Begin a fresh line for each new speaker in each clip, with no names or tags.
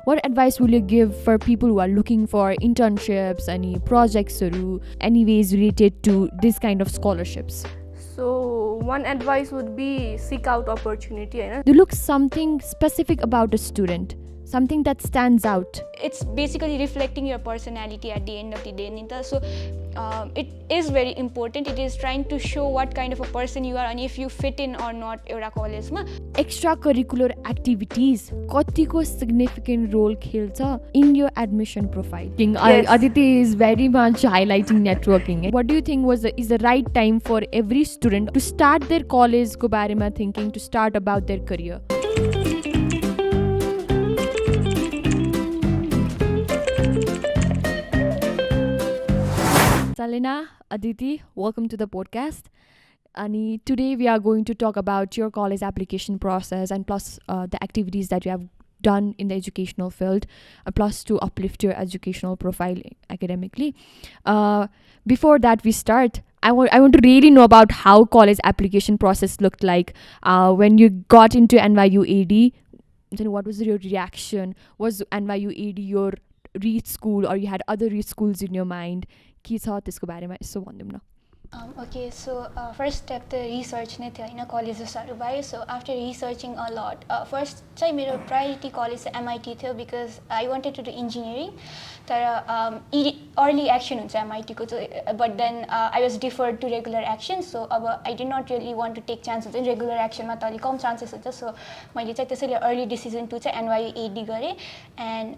what advice will you give for people who are looking for internships, any projects, or any ways related to this kind of scholarships?
So one advice would be seek out opportunity.
You look something specific about a student, something that stands out.
It's basically reflecting your personality at the end of the day. So it is very important. It is trying to show what kind of a person you are and if you fit in or not एउटा कलेजमा.
Extracurricular activities कतिको significant role खेल्छ in your admission profile?
Yes.
Aditi is very much highlighting networking. What do you think is the right time for every student to start their college को बारेमा thinking, to start about their career? Salina, Aditi, welcome to the podcast. And today we are going to talk about your college application process and plus the activities that you have done in the educational field, plus to uplift your educational profile academically. Before that we start, I want to really know about how college application process looked like when you got into NYUAD. Then what was your reaction? Was NYUAD your read school, or you had other read schools in your mind? के छ त्यसको बारेमा यसो भनिदिउँ न.
Okay, so first step the research नै थियो हैन, कलेजेसहरु भयो. So after researching a lot, first चाहिँ मेरो priority college चाहिँ MIT थियो because I wanted to do engineering. तर early action हुन्छ MIT को चाहिँ, but then I was deferred to regular action. So अब I did not really want to take chances in regular action मा त अलि कम chances हुन्छ. So मैले चाहिँ त्यसैले early decision to चाहिँ NYUAD गरे. And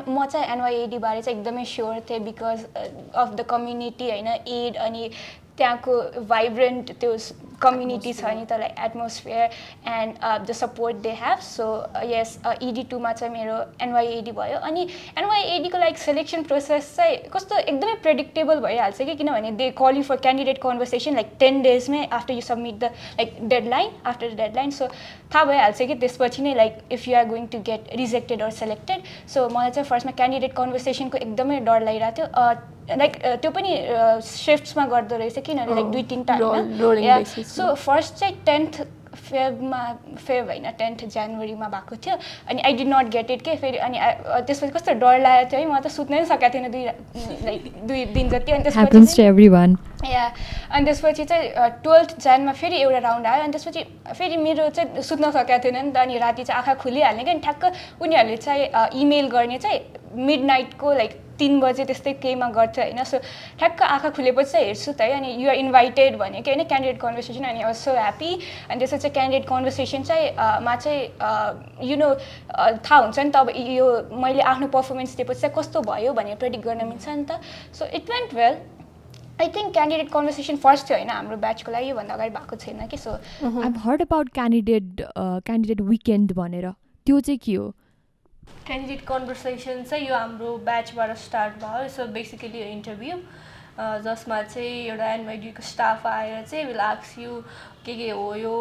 म चाहिँ NYUAD बारे चाहिँ एकदमै sure थिए because of the community हैन, aid अनि त्यहाँको vibrant त्यो community छ नि त, like atmosphere and the support they have. So yes, ED2 मा चाहिँ मेरो NYUAD भयो. अनि NYUAD को like selection process चाहिँ कस्तो एकदमै predictable भइहाल्छ कि, किनभने they call you for candidate conversation like 10 days मै after you submit the like deadline, after the deadline. So थाहा भइहाल्छ कि त्यसपछि नै like if you are going to get rejected or selected. So मलाई चाहिँ first मा candidate conversation को एकदमै डर लागिरहेको थियो. Like त्यो पनि shifts मा गर्दो रहेछ किनभने like 2-3 टाइम. So first चाहिँ 10th Feb हैन 10th January मा भएको थियो. अनि I did not get it के, फेरि अनि त्यसपछि कस्तो डर लागेको थियो है, म त सुत्नै सकेको थिएन दुई दिन जति. अनि त्यसपछि
happens to everyone.
अनि त्यसपछि चाहिँ 12th Jan मा फेरि एउटा राउन्ड आयो. अनि त्यसपछि फेरि मेरो चाहिँ सुत्न सकेको थिएन नि त. अनि राति चाहिँ आँखा खुलिहाल्ने क्या. अनि ठ्याक्क उनीहरूले चाहिँ इमेल गर्ने चाहिँ मिडनाइटको लाइक 3 बजे त्यस्तै केहीमा गर्छ हैन. सो ठ्याक्क आँखा खुलेपछि चाहिँ हेर्छु त है, अनि यु आर इन्भाइटेड भन्यो कि हैन क्यान्डिडेट कन्भर्सेसन. अनि आई वाज सो ह्याप्पी. अनि त्यसपछि चाहिँ क्यान्डिडेट कन्भर्सेसन चाहिँ मा चाहिँ यु नो थाहा हुन्छ नि त अब यो मैले आफ्नो पर्फर्मेन्स दिएपछि चाहिँ कस्तो भयो भनेर प्रेडिक्ट गर्न मिल्छ नि त. So it went well. I think candidate conversation first थियो हैन हाम्रो ब्याचको लागि, भन्दा अगाडि भएको छैन कि. So
I've heard about candidate weekend भनेर, त्यो चाहिँ के हो?
Candidate conversation चाहिँ यो हाम्रो ब्याचबाट स्टार्ट भयो. सो बेसिकली यो इन्टरभ्यू जसमा चाहिँ एउटा एनवाइडीको स्टाफ आएर चाहिँ विल आस्क यु के हो यो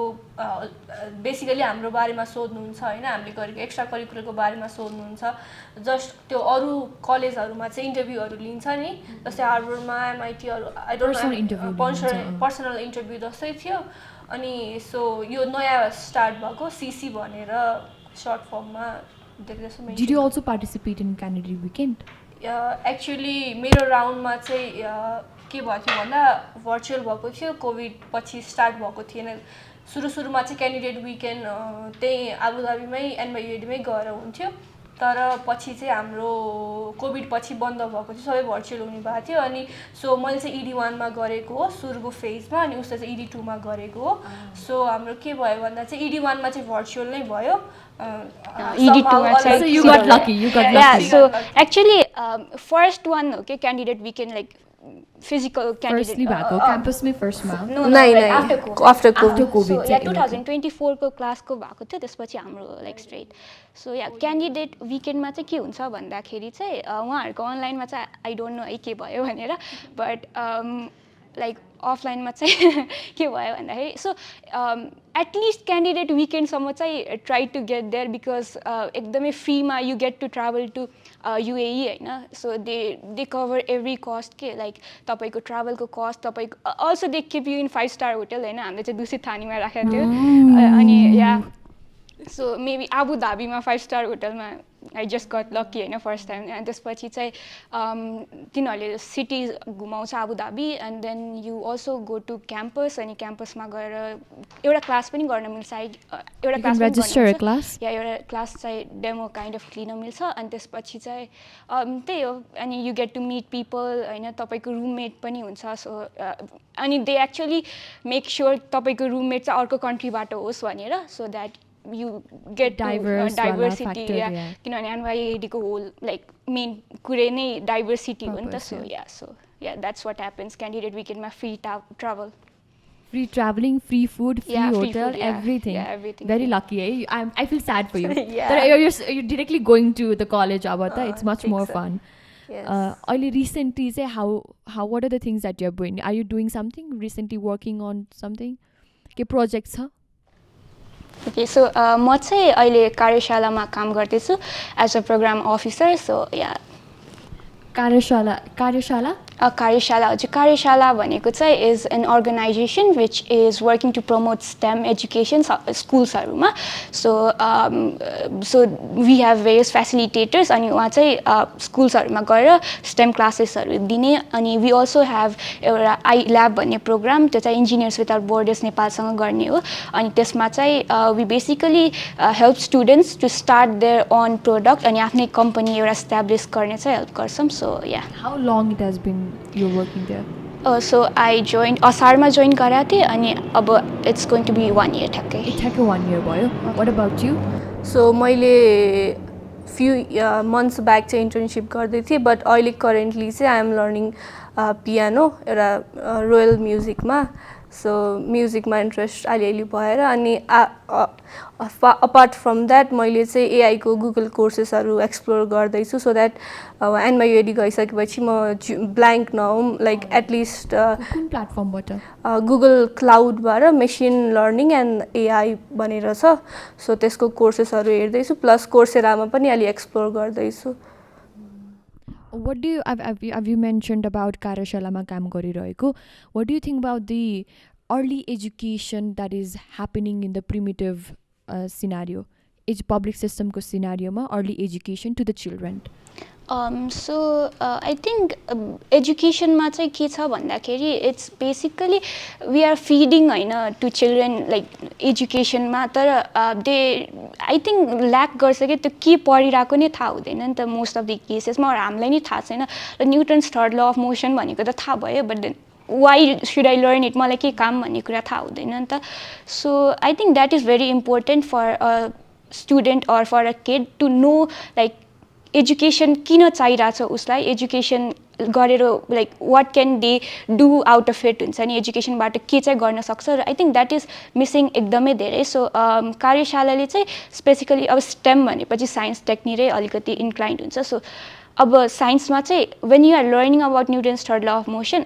बेसिकली हाम्रो बारेमा सोध्नुहुन्छ हैन, हामीले गरेको एक्स्ट्रा करिकुलरको बारेमा सोध्नुहुन्छ. जस्ट त्यो अरू कलेजहरुमा चाहिँ इन्टरभ्यूहरु लिन्छ नि, जस्तै हार्वर्डमा MIT हरु I don't no personal interview जस्तै थियो. अनि सो यो नयाँ स्टार्ट भएको CC भनेर सर्ट फर्ममा.
Did you also participate in candidate weekend?
Actually मेरो राउन्डमा चाहिँ के भयो थियो भन्दा भर्चुअल भएको थियो. कोभिड पछि स्टार्ट भएको थिएन. सुरुमा चाहिँ क्यान्डिडेट विकेन्ड त्यही आबुधाबीमै NYUADमै गएर हुन्थ्यो. तर पछि चाहिँ हाम्रो कोभिड पछि बन्द भएको थियो, सबै भर्चुअल हुने भएको थियो. अनि सो मैले चाहिँ ED1 मा गरेको हो सुरुको फेजमा, अनि उसले चाहिँ ED2 मा गरेको हो. सो हाम्रो के भयो भन्दा चाहिँ ED1 मा चाहिँ भर्चुअल नै भयो.
ED2
So you got lucky.
Yeah, so actually first one okay candidate weekend like physical candidate
firstly भएको क्याम्पसमै फर्स्टमा
no
after
COVID. So yeah 2024 को क्लासको भएको थियो, त्यसपछि हाम्रो लाइक स्ट्रेट. सो या क्यान्डिडेट विकेन्डमा चाहिँ के हुन्छ भन्दाखेरि चाहिँ उहाँहरूको अनलाइनमा चाहिँ आई डोन्ट नो है के भयो भनेर, बट लाइक अफलाइनमा चाहिँ के भयो भन्दाखेरि सो एटलिस्ट क्यान्डिडेट विकेन्डसम्म चाहिँ try to get there because एकदमै फ्रीमा you get to travel to UAE होइन. So they cover every cost के लाइक तपाईँको ट्राभलको कस्ट, तपाईँको also they keep you in 5-स्टार होटल होइन. हामीले चाहिँ दुसित थानीमा राखेको थियो. अनि या सो मेबी आबु धाबीमा 5-स्टार होटलमा आई जस्ट गट लकी होइन फर्स्ट टाइम अनि त्यसपछि चाहिँ तिनीहरूले सिटी घुमाउँछ Abu Dhabi and then you also go to campus अनि क्याम्पसमा गएर एउटा क्लास पनि गर्न मिल्छ एउटा क्लास या एउटा क्लास चाहिँ डेमो काइन्ड अफ लिन मिल्छ अनि त्यसपछि चाहिँ त्यही हो अनि you get to meet people होइन तपाईँको रुममेट पनि हुन्छ सो अनि दे एक्चुअली मेक स्योर तपाईँको रुममेट चाहिँ अर्को कन्ट्रीबाट होस् भनेर so that you get diversity किनभने एनवाईएडीको होल लाइक मेन कुरै नै डाइभर्सिटी हो नि त so that's what happens candidate weekend ma free travel
free traveling free food free hotel everything very lucky I feel sad for you you're directly going to the college abata it's much more fun only recently say how what are the things that you're doing are you doing something recently working on something के projects छ
Okay, so म चाहिँ अहिले कार्यशालामा काम गर्दैछु as a programme officer so या
कार्यशाला
हजुर कार्यशाला भनेको चाहिँ is an organisation which is working to promote STEM education स्कुल्सहरूमा so we have various facilitators अनि उहाँ चाहिँ स्कुल्सहरूमा गएर स्टेम क्लासेसहरू दिने अनि वी अल्सो हेभ एउटा आई ल्याब भन्ने प्रोग्राम त्यो चाहिँ इन्जिनियर्स विदाउट बोर्डर्स नेपालसँग गर्ने हो अनि त्यसमा चाहिँ we basically help students to start their own product अनि आफ्नै कम्पनी एउटा इस्टाब्लिस गर्ने चाहिँ हेल्प गर्छौँ so yeah
how long it has been you're working there
so I joined असारमा जोइन गरेको थिएँ अनि अब it's going to be 1 year ठ्याक्कै
1 year भयो what about you
so मैले few months back चाहिँ internship गर्दै थिएँ but अहिले currently चाहिँ I am learning piano एउटा royal music मा so music मा interest अलिअलि भएर अनि apart from that मैले चाहिँ AI को Google courses हरु explore गर्दैछु so that NYUAD गइसकेपछि म blank नहौँ like at least
कुन प्लेटफर्म बाट
Google Cloud बाट machine learning and AI भनेर छ so त्यसको courses हरु हेर्दैछु plus Coursera मा पनि अलि explore गर्दैछु
what do you have you mentioned about Karishala ma काम गरिरहेको what do you think about the early education that is happening in the primitive scenario public system ko scenario ma early education to the children
so I think education ma चाहिँ के छ भन्दाखेरि it's basically we are feeding हैन to children like education मा तर they I think lack गर्छ के त्यो के पढिराको नै थाहा हुँदैन नि त most of the cases मा हामीलाई नि थाहा छैन Newton's third law of motion भनेको त थाहा भयो but then why should I learn it मलाई के काम भन्ने कुरा थाहा हुँदैन नि त so I think that is very important for a student or for a kid to know like education किन चाहिरहेछ उसलाई एजुकेसन गरेर like what can they do out of it हुन्छ नि एजुकेसनबाट के चाहिँ गर्न सक्छ र I think that is missing एकदमै धेरै सो कार्यशालाले चाहिँ स्पेसिकली अब स्टेम भनेपछि साइन्स टेक्निकै अलिकति इन्क्लाइन्ड हुन्छ सो अब साइन्समा चाहिँ when you are learning about Newton's third law of motion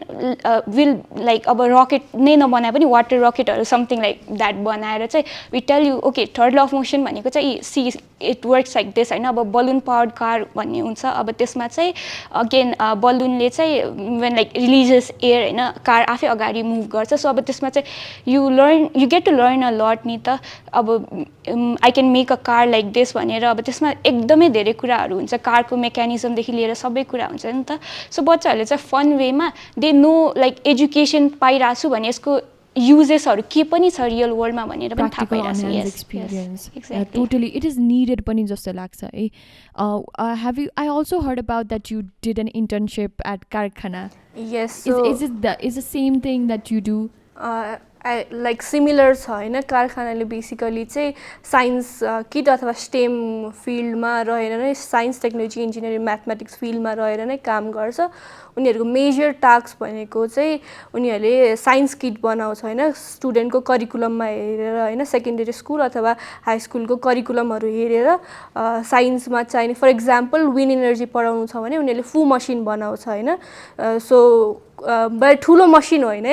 we'll like अब रकेट नै नबनाए पनि वाटर रकेटहरू समथिङ लाइक द्याट बनाएर चाहिँ we tell you okay third law of motion भनेको चाहिँ see it works like this होइन अब बलुन पावर्ड कार भन्ने हुन्छ अब त्यसमा चाहिँ अगेन बलुनले चाहिँ वेन लाइक रिलिजेस एयर होइन कार आफै अगाडि मुभ गर्छ सो अब त्यसमा चाहिँ you get to learn a lot नि त अब I can make a car like this भनेर अब त्यसमा एकदमै धेरै कुराहरू हुन्छ कारको मेकानिजमदेखि लिएर सबै कुरा हुन्छ नि त सो बच्चाहरूले चाहिँ फन वेमा दे नो लाइक एजुकेसन पाइरहेको छु भने यसको युजेसहरू के पनि छ रियल वर्ल्डमा भनेर पनि थाहा पाइरहेको छु
टोटली इट इज निडेड पनि जस्तो लाग्छ है have you I also heard about that you did an internship at Karkhana
yes
so is the same thing that you do
like similar छ होइन कारखानाले बेसिकली चाहिँ साइन्स किट अथवा स्टेम फिल्डमा रहेर नै साइन्स टेक्नोलोजी इन्जिनियरिङ म्याथमेटिक्स फिल्डमा रहेर नै काम गर्छ उनीहरूको मेजर टास्क भनेको चाहिँ उनीहरूले साइन्स किट बनाउँछ होइन स्टुडेन्टको करिकुलममा हेरेर होइन सेकेन्डरी स्कुल अथवा हाई स्कुलको करिकुलमहरू हेरेर साइन्समा चाहिने फर इक्जाम्पल विन्ड इनर्जी पढाउनु छ भने उनीहरूले फु मसिन बनाउँछ होइन सो ठुलो मसिन होइन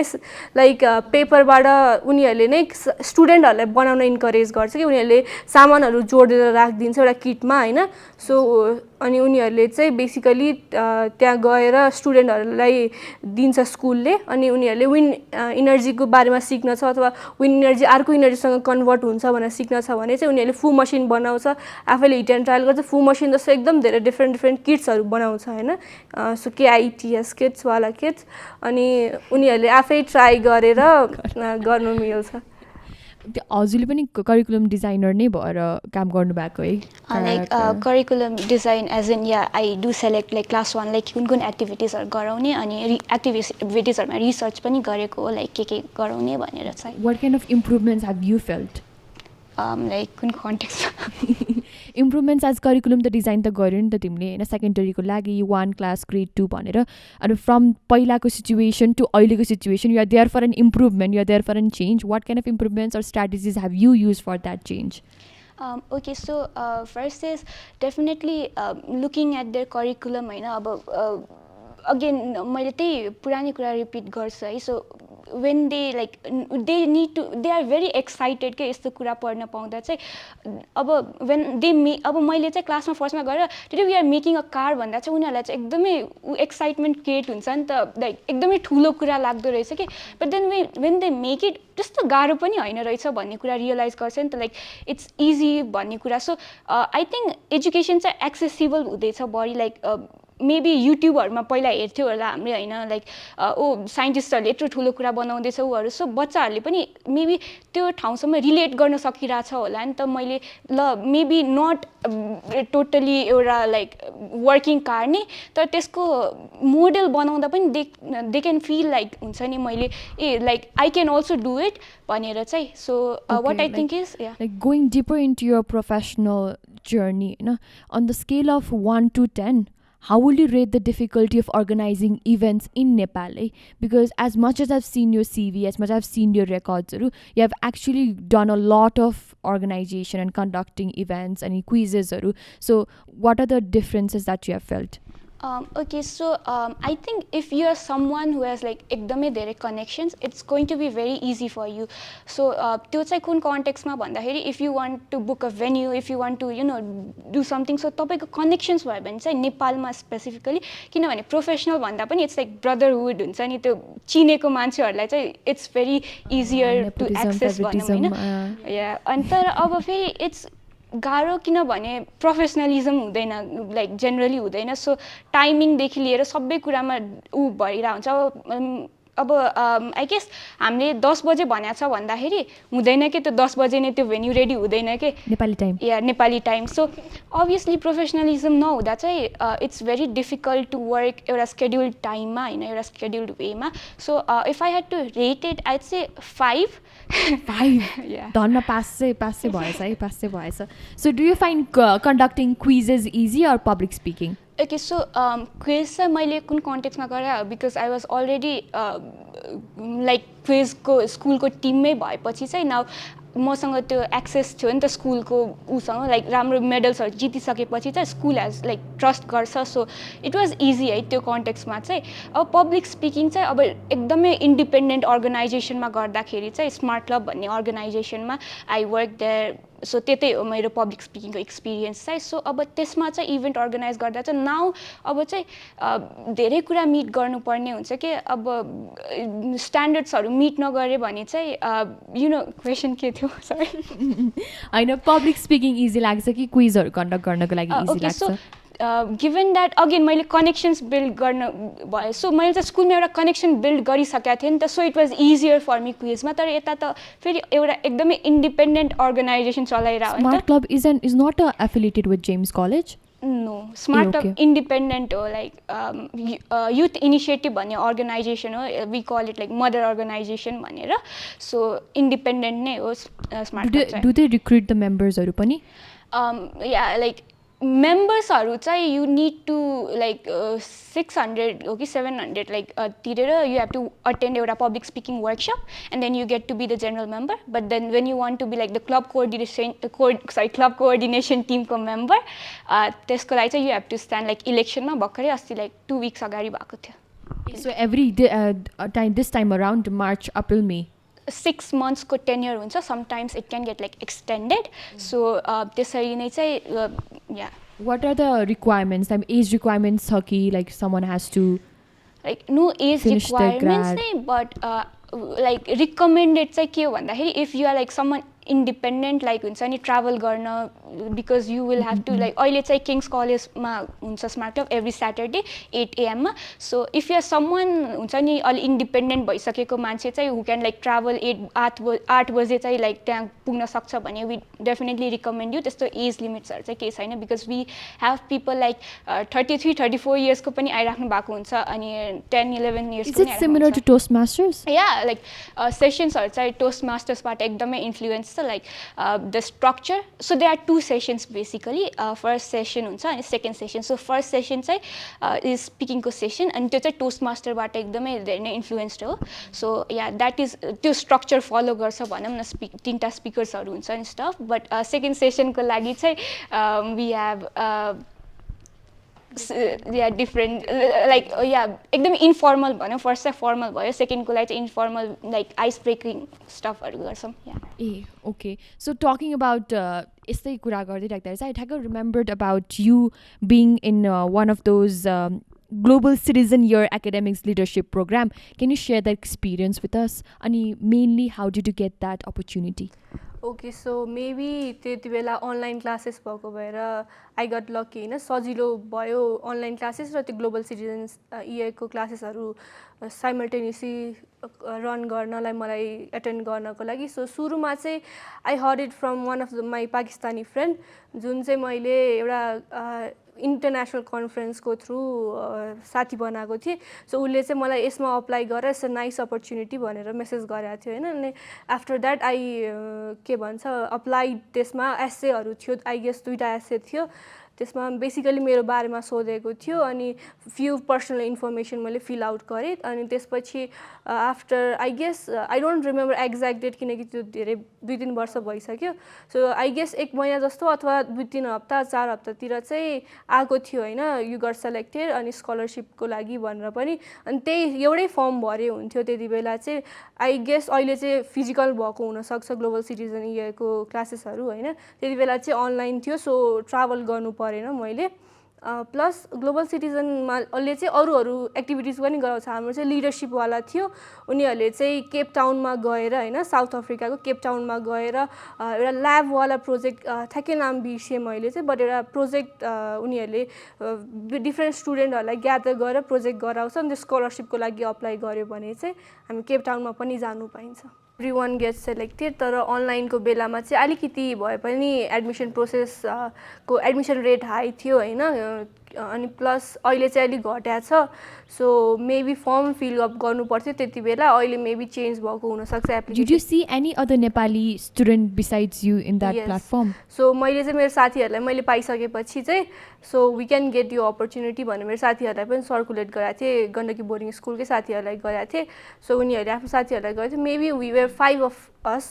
लाइक पेपरबाट उनीहरूले नै स्टुडेन्टहरूलाई बनाउन इन्करेज गर्छ कि उनीहरूले सामानहरू जोडेर राखिदिन्छ एउटा किटमा होइन सो अनि उनीहरूले चाहिँ बेसिकली त्यहाँ गएर स्टुडेन्टहरूलाई दिन्छ स्कुलले अनि उनीहरूले विन्ड इनर्जीको बारेमा सिक्न छ अथवा विन्ड इनर्जी अर्को इनर्जीसँग कन्भर्ट हुन्छ भनेर सिक्न छ भने चाहिँ उनीहरूले फु मसिन बनाउँछ आफैले हिट एन्ड ट्रायल गर्छ फु मसिन जस्तो एकदम धेरै डिफ्रेन्ट किट्सहरू बनाउँछ होइन सो KITS किट्सवाला किट्स अनि उनीहरूले आफै ट्राई गरेर गर्नु मिल्छ
हजुरले पनि करिकुलम डिजाइनर नै भएर काम गर्नुभएको है
like curriculum design as in I do select like class 1 like कुन कुन एक्टिभिटिजहरू गराउने अनि एक्टिभिटिजहरूमा रिसर्च पनि गरेको हो लाइक के गराउने भनेर चाहिँ
what kind of improvements have you felt
like कुन कन्टेक्स्ट
इम्प्रुभमेन्ट्स एज करिकुलम त डिजाइन त गर्यो नि त तिमीले होइन सेकेन्डरीको लागि 1 क्लास ग्रेड 2 भनेर अनि फ्रम पहिलाको सिचुएसन टु अहिलेको situation you are there for an improvement you are there for an change what kind of improvements or strategies have you use for that change
Okay, so first is definitely looking at their curriculum होइन अब again मैले त्यही पुरानै कुरा repeat गर्छु है so when they like they are very excited के यस्तो कुरा पढ्न पाउँदा चाहिँ अब when they अब मैले चाहिँ क्लासमा फर्स्टमा गएर today we are making a car भन्दा चाहिँ उनीहरूलाई चाहिँ एकदमै एक्साइटमेन्ट क्रिएट हुन्छ नि त लाइक एकदमै ठुलो कुरा लाग्दो रहेछ कि but then when they make it त्यस्तो गाह्रो पनि होइन रहेछ भन्ने कुरा रियलाइज गर्छ नि त लाइक इट्स इजी भन्ने कुरा सो आई थिङ्क एजुकेसन चाहिँ एक्सेसिबल हुँदैछ बढी लाइक मेबी युट्युबहरूमा पहिला हेर्थ्यो होला हामीले होइन लाइक साइन्टिस्टहरूले यत्रो ठुलो कुरा बनाउँदैछ उहरू सो बच्चाहरूले पनि मेबी त्यो ठाउँसम्म रिलेट गर्न सकिरहेछ होला नि त मैले ल मेबी नट टोटली एउटा लाइक वर्किङ कार नि तर त्यसको मोडल बनाउँदा पनि दे क्यान फिल लाइक हुन्छ नि मैले ए like I can also do it भनेर चाहिँ so what I think is
like going deeper into your professional journey होइन on the scale of 1 to 10 how will you rate the difficulty of organizing events in Nepal? Because as much as I've seen your CV, as much as I've seen your records, you have actually done a lot of organization and conducting events and quizzes. So what are the differences that you have felt?
Okay, so I think if you are someone who has like एकदमै धेरै connections, it's going to be very easy for you. So त्यो चाहिँ कुन कन्टेक्स्टमा भन्दाखेरि if you want to book a venue, if you want to do something, so तपाईँको connections भयो भने चाहिँ नेपालमा स्पेसिफिकली किनभने प्रोफेसनल भन्दा पनि इट्स लाइक ब्रदरहुड हुन्छ नि त्यो चिनेको मान्छेहरूलाई चाहिँ it's very easier to access भनौँ होइन या अनि तर अब फेरि इट्स गाह्रो किनभने प्रोफेसनलिजम हुँदैन लाइक जेनरली हुँदैन सो टाइमिङदेखि लिएर सबै कुरामा ऊ भइरहेको हुन्छ अब आई गेस हामीले 10 बजे भनेको छ भन्दाखेरि हुँदैन कि त्यो 10 बजे नै त्यो भेन्यू रेडी हुँदैन कि
नेपाली टाइम
या Nepali time so obviously professionalism नहुँदा चाहिँ it's very difficult to work एउटा स्केड्युल्ड टाइममा होइन एउटा स्केड्युल्ड वेमा so if I had to rate it I say 5
धन्न पास चाहिँ भएछ है पास चाहिँ भएछ so do you find conducting quizzes easy or public speaking
Okay, so quiz चाहिँ मैले कुन कन्टेक्स्टमा गरेँ because I was already like क्विजको स्कुलको टिममै भएपछि चाहिँ नाउ मसँग त्यो एक्सेस थियो नि त स्कुलको उसँग लाइक राम्रो मेडल्सहरू जितिसकेपछि चाहिँ स्कुल हेज लाइक ट्रस्ट गर्छ सो इट वाज इजी है त्यो कन्टेक्स्टमा चाहिँ अब पब्लिक स्पिकिङ चाहिँ अब एकदमै इन्डिपेन्डेन्ट अर्गनाइजेसनमा गर्दाखेरि चाहिँ स्मार्ट क्लब भन्ने अर्गनाइजेसनमा आई वर्क देयर सो त्यतै हो मेरो पब्लिक स्पिकिङको एक्सपिरियन्स चाहिँ सो अब त्यसमा चाहिँ इभेन्ट अर्गनाइज गर्दा चाहिँ नाउ अब चाहिँ धेरै कुरा मिट गर्नुपर्ने हुन्छ कि अब स्ट्यान्डर्ड्सहरू मिट नगरे भने चाहिँ क्वेसन के थियो सरी
होइन पब्लिक स्पिकिङ इजी लाग्छ कि क्विजहरू कन्डक्ट गर्नको लागि इजी लाग्छ
गिभन द्याट अगेन मैले कनेक्सन्स बिल्ड गर्न भयो सो मैले चाहिँ स्कुलमा एउटा कनेक्सन बिल्ड गरिसकेको थिएँ नि त so it was easier for me क्विजमा तर यता त फेरि एउटा एकदमै इन्डिपेन्डेन्ट अर्गनाइजेसन चलाइरहेको
Smart Club is not affiliated with GEMS college
no Smart Club independent हो लाइक युथ इनिसिएटिभ भन्ने अर्गनाइजेसन हो we call it like mother organisation भनेर सो इन्डिपेन्डेन्ट नै हो Smart Club
do they recruit the मेम्बर्सहरू पनि
या लाइक मेम्बर्सहरू चाहिँ यु निड टु लाइक 600 हो कि 700 लाइक तिरेर यु हेभ टु अटेन्ड एउटा public speaking workshop and then you get to be the general member but then when you want to be like the club club coordination टिमको member त्यसको लागि चाहिँ you have to stand like इलेक्सनमा भर्खरै अस्ति like 2 weeks अगाडि भएको थियो
So every time, this time around, March, April, May.
6 months को tenure हुन्छ. Sometimes it can get like extended. So त्यसरी नै चाहिँ yeah.
What are the requirements? Age requirements छ कि like someone has to
like no age requirements नै, but like recommended चाहिँ के हो भन्दाखेरि if you are like someone independent like हुन्छ नि travel गर्न because you will have to like अहिले चाहिँ King's College मा हुन्छ Smart Club every Saturday 8 AM मा. So if you are someone हुन्छ नि अलि independent भइसकेको मान्छे चाहिँ who can like travel 8 बजे चाहिँ like त्यहाँ पुग्न सक्छ भने we definitely recommend you. त्यस्तो एज लिमिट्सहरु चाहिँ केही छैन because we have people like 33-34 years को पनि आइराख्नु भएको हुन्छ अनि 10-11 years को पनि.
Is it similar to Toastmasters?
Yeah, like sessions हरु चाहिँ Toastmasters बाट एकदमै इन्फ्लुएन्स छ. Like the structure, so there are 2 sessions basically. First session हुन्छ अनि second session. So first session चाहिँ is speaking को session अनि त्यो चाहिँ Toastmaster बाट एकदमै धेरै नै इन्फ्लुएन्स्ड हो. So yeah, that is त्यो structure follow गर्छ भनौं न. 3टा स्पिकर्सहरु हुन्छ नि stuff. But second session को लागि चाहिँ we have yeah different like yeah एकदमै इन्फर्मल भन्यो. फर्स्ट चाहिँ फर्मल भयो, सेकेन्ड को लागि चाहिँ इन्फर्मल लाइक आइस ब्रेकिङ स्टफहरु गर्छौं.
ए ओके. सो टकिङ अबाउट यस्तै कुरा गर्दै राख्दा चाहिँ I had remembered about you being in one of those Global Citizen Year Academics Leadership Program. Can you share that experience with us? And mainly, how did you get that opportunity?
Okay, so maybe त्यति बेला online classes भएको भएर I got lucky हैन. सजिलो भयो online classes र त्यो global citizens year को क्लासेसहरु साइमल्टेनियसली रन गर्नलाई मलाई एटेन्ड गर्नको लागि. सो सुरुमा चाहिँ I heard it from one of my Pakistani friend जुन चाहिँ मैले एउटा इन्टरनेसनल कन्फरेन्सको थ्रु साथी बनाएको थिएँ. सो उसले चाहिँ मलाई यसमा अप्लाई गर, इट्स अ नाइस अपर्च्युनिटी भनेर मेसेज गरेको थियो हैन. अनि आफ्टर द्याट आई के भन्छ अप्लाई. त्यसमा एसेहरू थियो, आई गेस 2टा एसे थियो. त्यसमा बेसिकली मेरो बारेमा सोधेको थियो अनि फ्यु पर्सनल इन्फर्मेसन मैले फिल आउट गरेँ. अनि त्यसपछि after I guess I don't remember exact date किनकि त्यो धेरै 2-3 वर्ष भइसक्यो. सो आई गेस 1 महिना जस्तो अथवा 2-3 हप्ता 4 हप्तातिर चाहिँ आएको थियो हैन. यु गट सेलेक्टेड अनि स्कलरशिपको लागि भनेर पनि. अनि त्यही एउटै फर्म भरे हुन्थ्यो त्यति बेला चाहिँ. आई गेस अहिले चाहिँ फिजिकल भएको हुनसक्छ ग्लोबल सिटिजन इयरको क्लासेसहरू हैन. त्यति बेला चाहिँ अनलाइन थियो. सो ट्राभल गर्नु परेन मैले. प्लस ग्लोबल सिटिजनमा अहिले चाहिँ अरू एक्टिभिटिज पनि गराउँछ. हाम्रो चाहिँ लिडरशिपवाला थियो. उनीहरूले चाहिँ केप टाउनमा गएर हैन, साउथ अफ्रिकाको केप टाउनमा गएर एउटा ल्याबवाला प्रोजेक्ट ठ्याक्कै नाम बिर्सेँ मैले चाहिँ. बट एउटा प्रोजेक्ट उनीहरूले डिफ्रेन्ट स्टुडेन्टहरूलाई ग्यादर गरेर प्रोजेक्ट गराउँछ. अनि त्यो स्कलरशिपको लागि अप्लाई गर्यो भने चाहिँ हामी केप टाउनमा पनि जानु पाइन्छ. Everyone gets selected. तर अनलाइनको बेलामा चाहिँ अलिकति भए पनि एडमिसन प्रोसेसको एडमिसन रेट हाई थियो हैन. अनि प्लस अहिले चाहिँ अलि घट्या छ. So maybe form fill up गर्नु पर्थ्यो त्यति बेला. अहिले मेबी चेन्ज भएको हुन सक्छ application.
Did you see any other Nepali student besides you in that platform?
So मैले चाहिँ मेरो साथीहरूलाई मैले पाइसकेपछि चाहिँ सो वी क्यान गेट यो अपर्च्युनिटी भनेर मेरो साथीहरूलाई पनि सर्कुलेट गराएको थिएँ. गण्डकी बोर्डिङ स्कुलकै साथीहरूलाई गराएको थिएँ. सो उनीहरूले आफ्नो साथीहरूलाई गराएको थियो. Maybe we were 5 of us,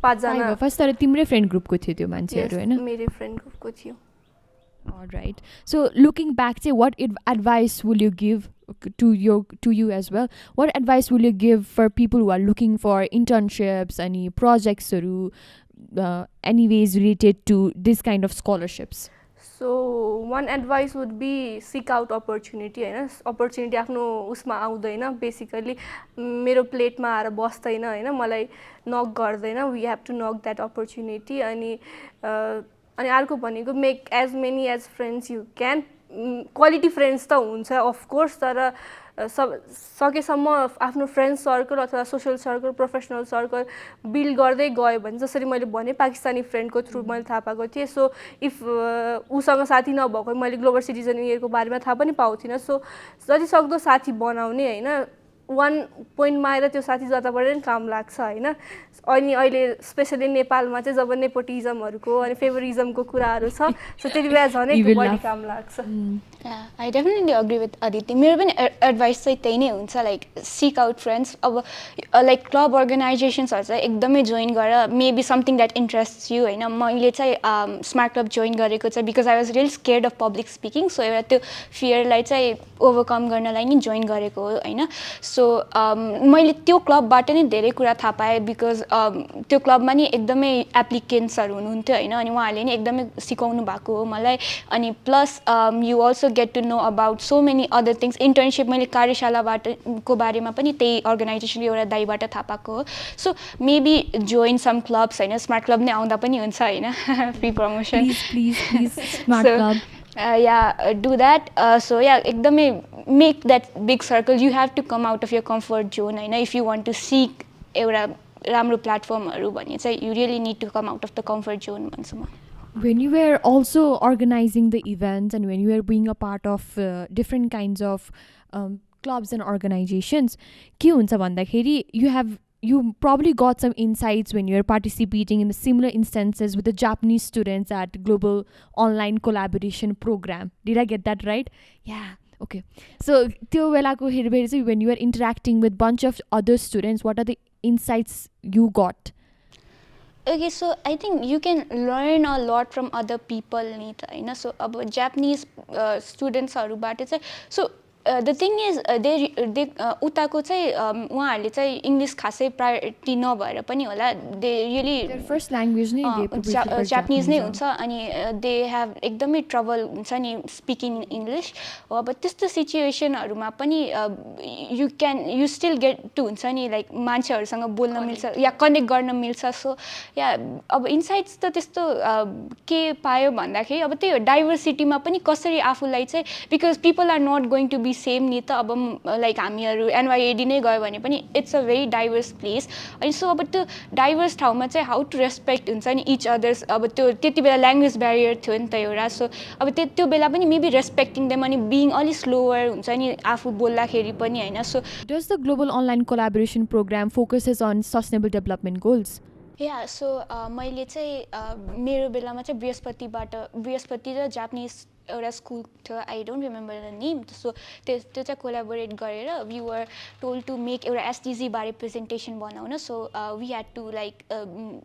5 जना.
तर तिम्रै फ्रेन्ड ग्रुपको थियो त्यो मान्छेहरू हैन?
मेरो फ्रेन्ड ग्रुपको थियो.
All right. So looking back, say what advice will you give to you as well? What advice will you give for people who are looking for internships, any projects or anyways related to this kind of scholarships?
So one advice would be seek out opportunity हैन. Opportunity आफ्नो उसमा आउँदैन. Basically मेरो प्लेटमा आएर बस्दैन हैन. मलाई नक गर्दैन. We have to knock that opportunity. अनि अर्को भनेको make as many as friends you can. Quality friends त हुन्छ अफकोर्स, तर सकेसम्म आफ्नो फ्रेन्ड सर्कल अथवा social circle, professional circle build गर्दै गयो भने जसरी मैले भने पाकिस्तानी फ्रेन्डको थ्रु मैले थाहा पाएको थिएँ. सो इफ उसँग साथी नभएको मैले ग्लोबल सिटिजन इयरको बारेमा थाहा पनि पाउँथिनँ. सो जति सक्दो साथी बनाउने हैन. 1 पोइन्टमा आएर त्यो साथी जताबाट नि काम लाग्छ होइन अनि अहिले स्पेसली नेपालमा चाहिँ जब नेपोटिजमहरूको अनि फेभरिजमको कुराहरू छ सो त्यति बेला झनै बढी काम लाग्छ
I definitely agree with Aditi. मेरो पनि एडभाइस चाहिँ त्यही नै हुन्छ लाइक सिक आउट फ्रेन्ड्स अब लाइक क्लब अर्गनाइजेसन्सहरू चाहिँ एकदमै जोइन गरेर maybe something that interest you होइन मैले चाहिँ स्मार्ट क्लब जोइन गरेको चाहिँ because I was really scared of public speaking so एउटा त्यो फियरलाई चाहिँ ओभरकम गर्नलाई नि जोइन गरेको हो होइन सो मैले त्यो क्लबबाट नै धेरै कुरा थाहा पाएँ बिकज त्यो क्लबमा नि एकदमै एप्लिकेन्ट्सहरू हुनुहुन्थ्यो होइन अनि उहाँहरूले नि एकदमै सिकाउनु भएको हो मलाई अनि plus you also get to know about so many other things internship मैले कार्यशालाबाट को बारेमा पनि त्यही अर्गनाइजेसन एउटा दाइबाट थाहा पाएको हो so maybe join some clubs होइन स्मार्ट क्लब नै आउँदा पनि हुन्छ होइन free promotion
please smart club
yeah do that so yeah एकदमै make that big circle you have to come out of your comfort zone होइन if you want to seek एउटा राम्रो प्लेटफर्महरू भने चाहिँ you really need to come out of the comfort zone भन्छु म
When you were also organizing the events and when you were being a part of different kinds of clubs and organizations, के हुन्छ भन्दाखेरि you probably got some insights when you were participating in the similar instances with the Japanese students at Global Online Collaboration Program. Did I get that right? Yeah. Okay. So त्यो बेलाको हेर्दै चाहिँ when you were interacting with bunch of other students, what are the insights you got?
Okay, so I think you can learn a lot from other people नि त होइन so अब Japanese स्टुडेन्ट्सहरूबाट चाहिँ so the thing is they उताको चाहिँ उहाँहरूले चाहिँ English खासै प्रायोरिटी नभएर पनि होला दे रियली
फर्स्ट ल्याङ्ग्वेज नै
जापानिज नै हुन्छ अनि दे हेभ एकदमै ट्रबल हुन्छ नि स्पिकिङ इङ्ग्लिस अब त्यस्तो सिचुएसनहरूमा पनि यु स्टिल गेट टु हुन्छ नि लाइक मान्छेहरूसँग बोल्न मिल्छ या कनेक्ट गर्न मिल्छ सो या अब इन्साइट्स त त्यस्तो के पायो भन्दाखेरि अब त्यही हो डाइभर्सिटीमा पनि कसरी आफूलाई चाहिँ because people are not going to be same नि त अब लाइक हामीहरू NYUAD नै गयो भने पनि it's a very diverse place अनि सो अब त्यो डाइभर्स ठाउँमा चाहिँ हाउ टु रेस्पेक्ट हुन्छ नि इच अदर्स अब त्यो त्यति बेला ल्याङ्ग्वेज ब्यारियर थियो नि त एउटा सो अब त्यो बेला पनि मेबी रेस्पेक्टिङ देम अनि बिङ अलिक स्लोवर हुन्छ नि आफू बोल्दाखेरि पनि होइन so
does the global online collaboration program focuses on sustainable development goals
yeah so मैले चाहिँ मेरो बेलामा चाहिँ बृहस्पति र जापानिज एउटा स्कुल थियो I don't remember the name so त्यो चाहिँ कोलाबोरेट गरेर we were told to make एउटा एसडिजी बारे प्रेजेन्टेसन बनाउन so we had to like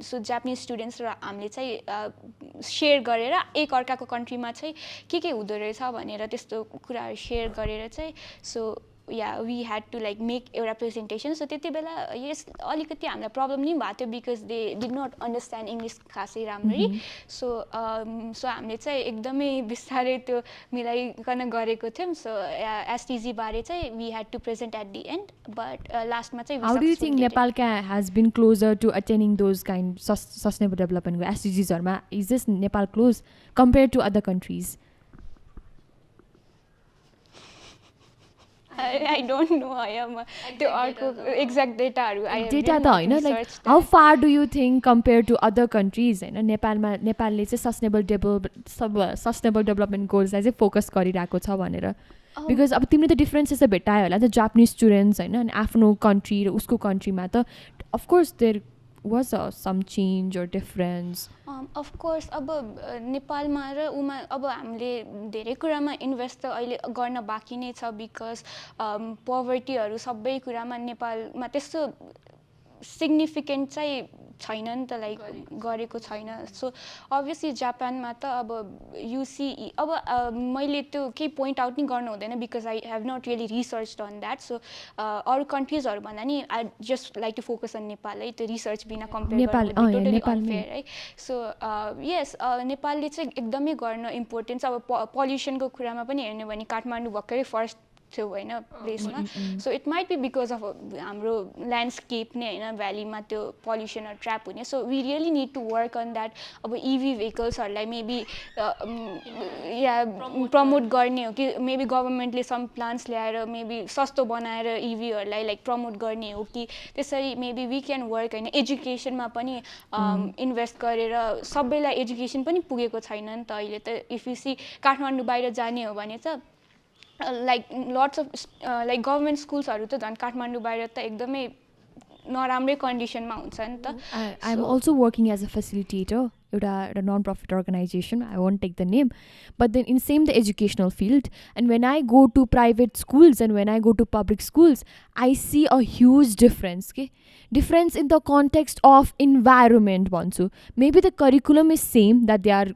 so Japanese students र हामीले चाहिँ सेयर गरेर एक अर्काको कन्ट्रीमा चाहिँ के हुँदो रहेछ भनेर त्यस्तो कुराहरू सेयर गरेर चाहिँ so yeah we had to like make एउटा प्रेजेन्टेसन सो त्यति बेला यस अलिकति हामीलाई प्रब्लम नि भएको थियो because they did not understand English खासै राम्ररी सो हामीले चाहिँ एकदमै बिस्तारै त्यो मिलाइकन गरेको थियौँ सो एसटिजी बारे चाहिँ we had to present at the end but लास्टमा चाहिँ
how do you think Nepal has been closer to attaining those kind sustainable डेभलपमेन्टको एसडिजिजहरूमा is this Nepal close compare to other countries
I don't know त्यो अर्को exact डेटाहरू
data त होइन like how far do you think compare to other countries होइन नेपालले चाहिँ सस्टेनेबल डेभलपमेन्ट गोल्सलाई चाहिँ फोकस गरिरहेको छ भनेर बिकज अब तिमीले त डिफ्रेन्सेस त भेटायो होला नि त जापानिज स्टुडेन्ट्स होइन अनि आफ्नो कन्ट्री र उसको कन्ट्रीमा त of course there was some change or difference?
Of course अब नेपालमा र उमा अब हामीले धेरै कुरामा इन्भेस्ट त अहिले गर्न बाँकी नै छ बिकज पोभर्टीहरू सबै कुरामा नेपालमा त्यस्तो सिग्निफिकेन्ट चाहिँ छैन नि त लाइक गरेको छैन सो अभियसली जापानमा त अब युसी अब मैले त्यो केही पोइन्ट आउट नि गर्नु हुँदैन because I have not really research on that so अरू कन्ट्रिजहरू भन्दा नि I just like to focus on Nepal है त्यो रिसर्च बिना कम्पेयर टोटली अनफेयर है सो यस नेपालले चाहिँ एकदमै गर्न इम्पोर्टेन्ट छ अब पल्युसनको कुरामा पनि हेर्ने भने काठमाडौँ भर्खरै फर्स्ट थियो होइन प्लेसमा so it might be because of हाम्रो ल्यान्डस्केप नै होइन भ्यालीमा त्यो पल्युसनहरू ट्र्याप हुने so we really need to work on that अब इभी भेहिकल्सहरूलाई मेबी या प्रमोट गर्ने हो कि मेबी गभर्मेन्टले सम प्लान्स ल्याएर मेबी सस्तो बनाएर इभीहरूलाई लाइक प्रमोट गर्ने हो कि त्यसरी मेबी वी क्यान वर्क होइन एजुकेसनमा पनि इन्भेस्ट गरेर सबैलाई एजुकेसन पनि पुगेको छैन नि त अहिले त इफ यु सी काठमाडौँ बाहिर जाने हो भने त like lots of like government स्कुल्सहरू त झन् काठमाडौँ बाहिर त एकदमै नराम्रै कन्डिसनमा हुन्छ नि त.
I'm also working as a facilitator at a non-profit organization. I won't take the name, but then in same the educational field. And when I go to private schools and when I go to public schools, I see a huge difference. Okay, difference in the context of environment. Vanchu, maybe the curriculum is same that they are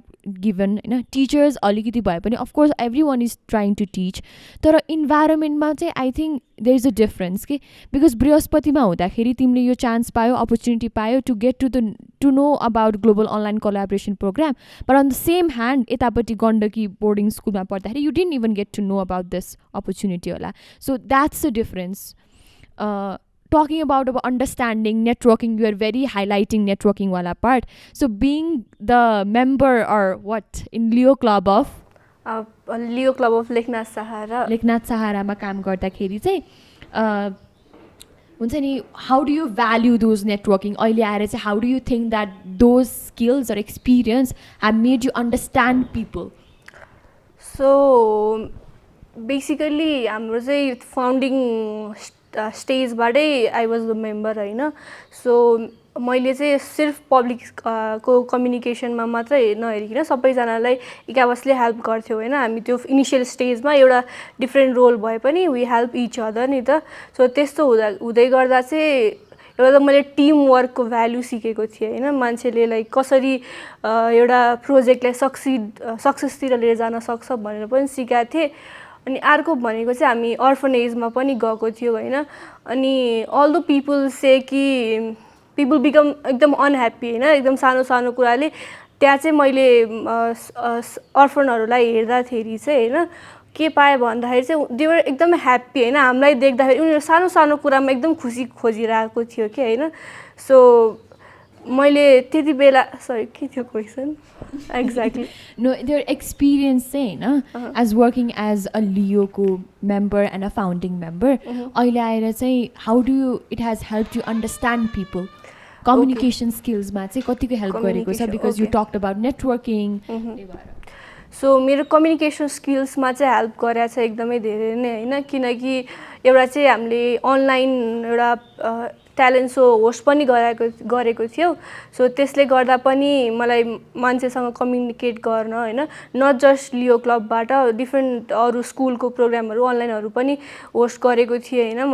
given, teachers alikiti bhaye pani of course everyone is trying to teach, तर environment ma chai I think there is a difference के because बृहस्पति मा हुँदाखेरि तिमीले यो chance पायो, opportunity पायो to get to know about global online collaboration program, but on the same hand यतापट्टि Gandaki boarding school मा पढ्दाखेरि you didn't even get to know about this opportunity होला. So that's the difference. Talking about understanding networking, you are very highlighting networking wala part. So being the member or what in Leo Club of
Lekhnath
सहारामा काम गर्दाखेरि चाहिँ हुन्छ नि, how do you value those networking? अहिले आएर चाहिँ how do you think that those skills or experience have made you understand people?
So basically हाम्रो चाहिँ फाउन्डिङ स्टेजबाटै आई वाज द मेम्बर होइन. सो मैले चाहिँ सिर्फ पब्लिक को कम्युनिकेसनमा मात्रै नहेरिकन सबैजनालाई इकावासले हेल्प गर्थ्यो होइन. हामी त्यो इनिसियल स्टेजमा एउटा डिफ्रेन्ट रोल भए पनि वी हेल्प इच अदर नि त. सो त्यस्तो हुँदै गर्दा चाहिँ एउटा त मैले टिम वर्कको भ्याल्यु सिकेको थिएँ होइन. मान्छेले लाइक कसरी एउटा प्रोजेक्टलाई सक्सेसतिर लिएर जान सक्छ भनेर पनि सिकाएको थिएँ. अनि अर्को भनेको चाहिँ हामी अर्फनेजमा पनि गएको थियो होइन. अनि अल द पिपल से कि पिपल बिकम एकदम अनह्याप्पी होइन, एकदम सानो सानो कुराले. त्यहाँ चाहिँ मैले अर्फनहरूलाई हेर्दाखेरि चाहिँ होइन के पाएँ भन्दाखेरि चाहिँ देवर एकदम ह्याप्पी होइन. हामीलाई देख्दाखेरि उनीहरू सानो सानो कुरामा एकदम खुसी खोजिरहेको थियो कि होइन. सो मैले त्यति बेला सरी के थियो question exactly
no their experience चाहिँ होइन एज वर्किङ एज अ लियोको member and a founding member अहिले आएर चाहिँ how do you it has help you understand people communication स्किल्समा चाहिँ कतिको हेल्प गरेको छ because you talked about networking.
So मेरो कम्युनिकेसन स्किल्समा चाहिँ हेल्प गरेको छ एकदमै धेरै नै होइन. किनकि एउटा चाहिँ हामीले अनलाइन एउटा ट्यालेन्ट सो होस्ट पनि गरेको थियौँ. सो त्यसले गर्दा पनि मलाई मान्छेसँग कम्युनिकेट गर्न होइन, नट जस्ट लियो क्लबबाट डिफ्रेन्ट अरू स्कुलको प्रोग्रामहरू अनलाइनहरू पनि होस्ट गरेको थिएँ होइन.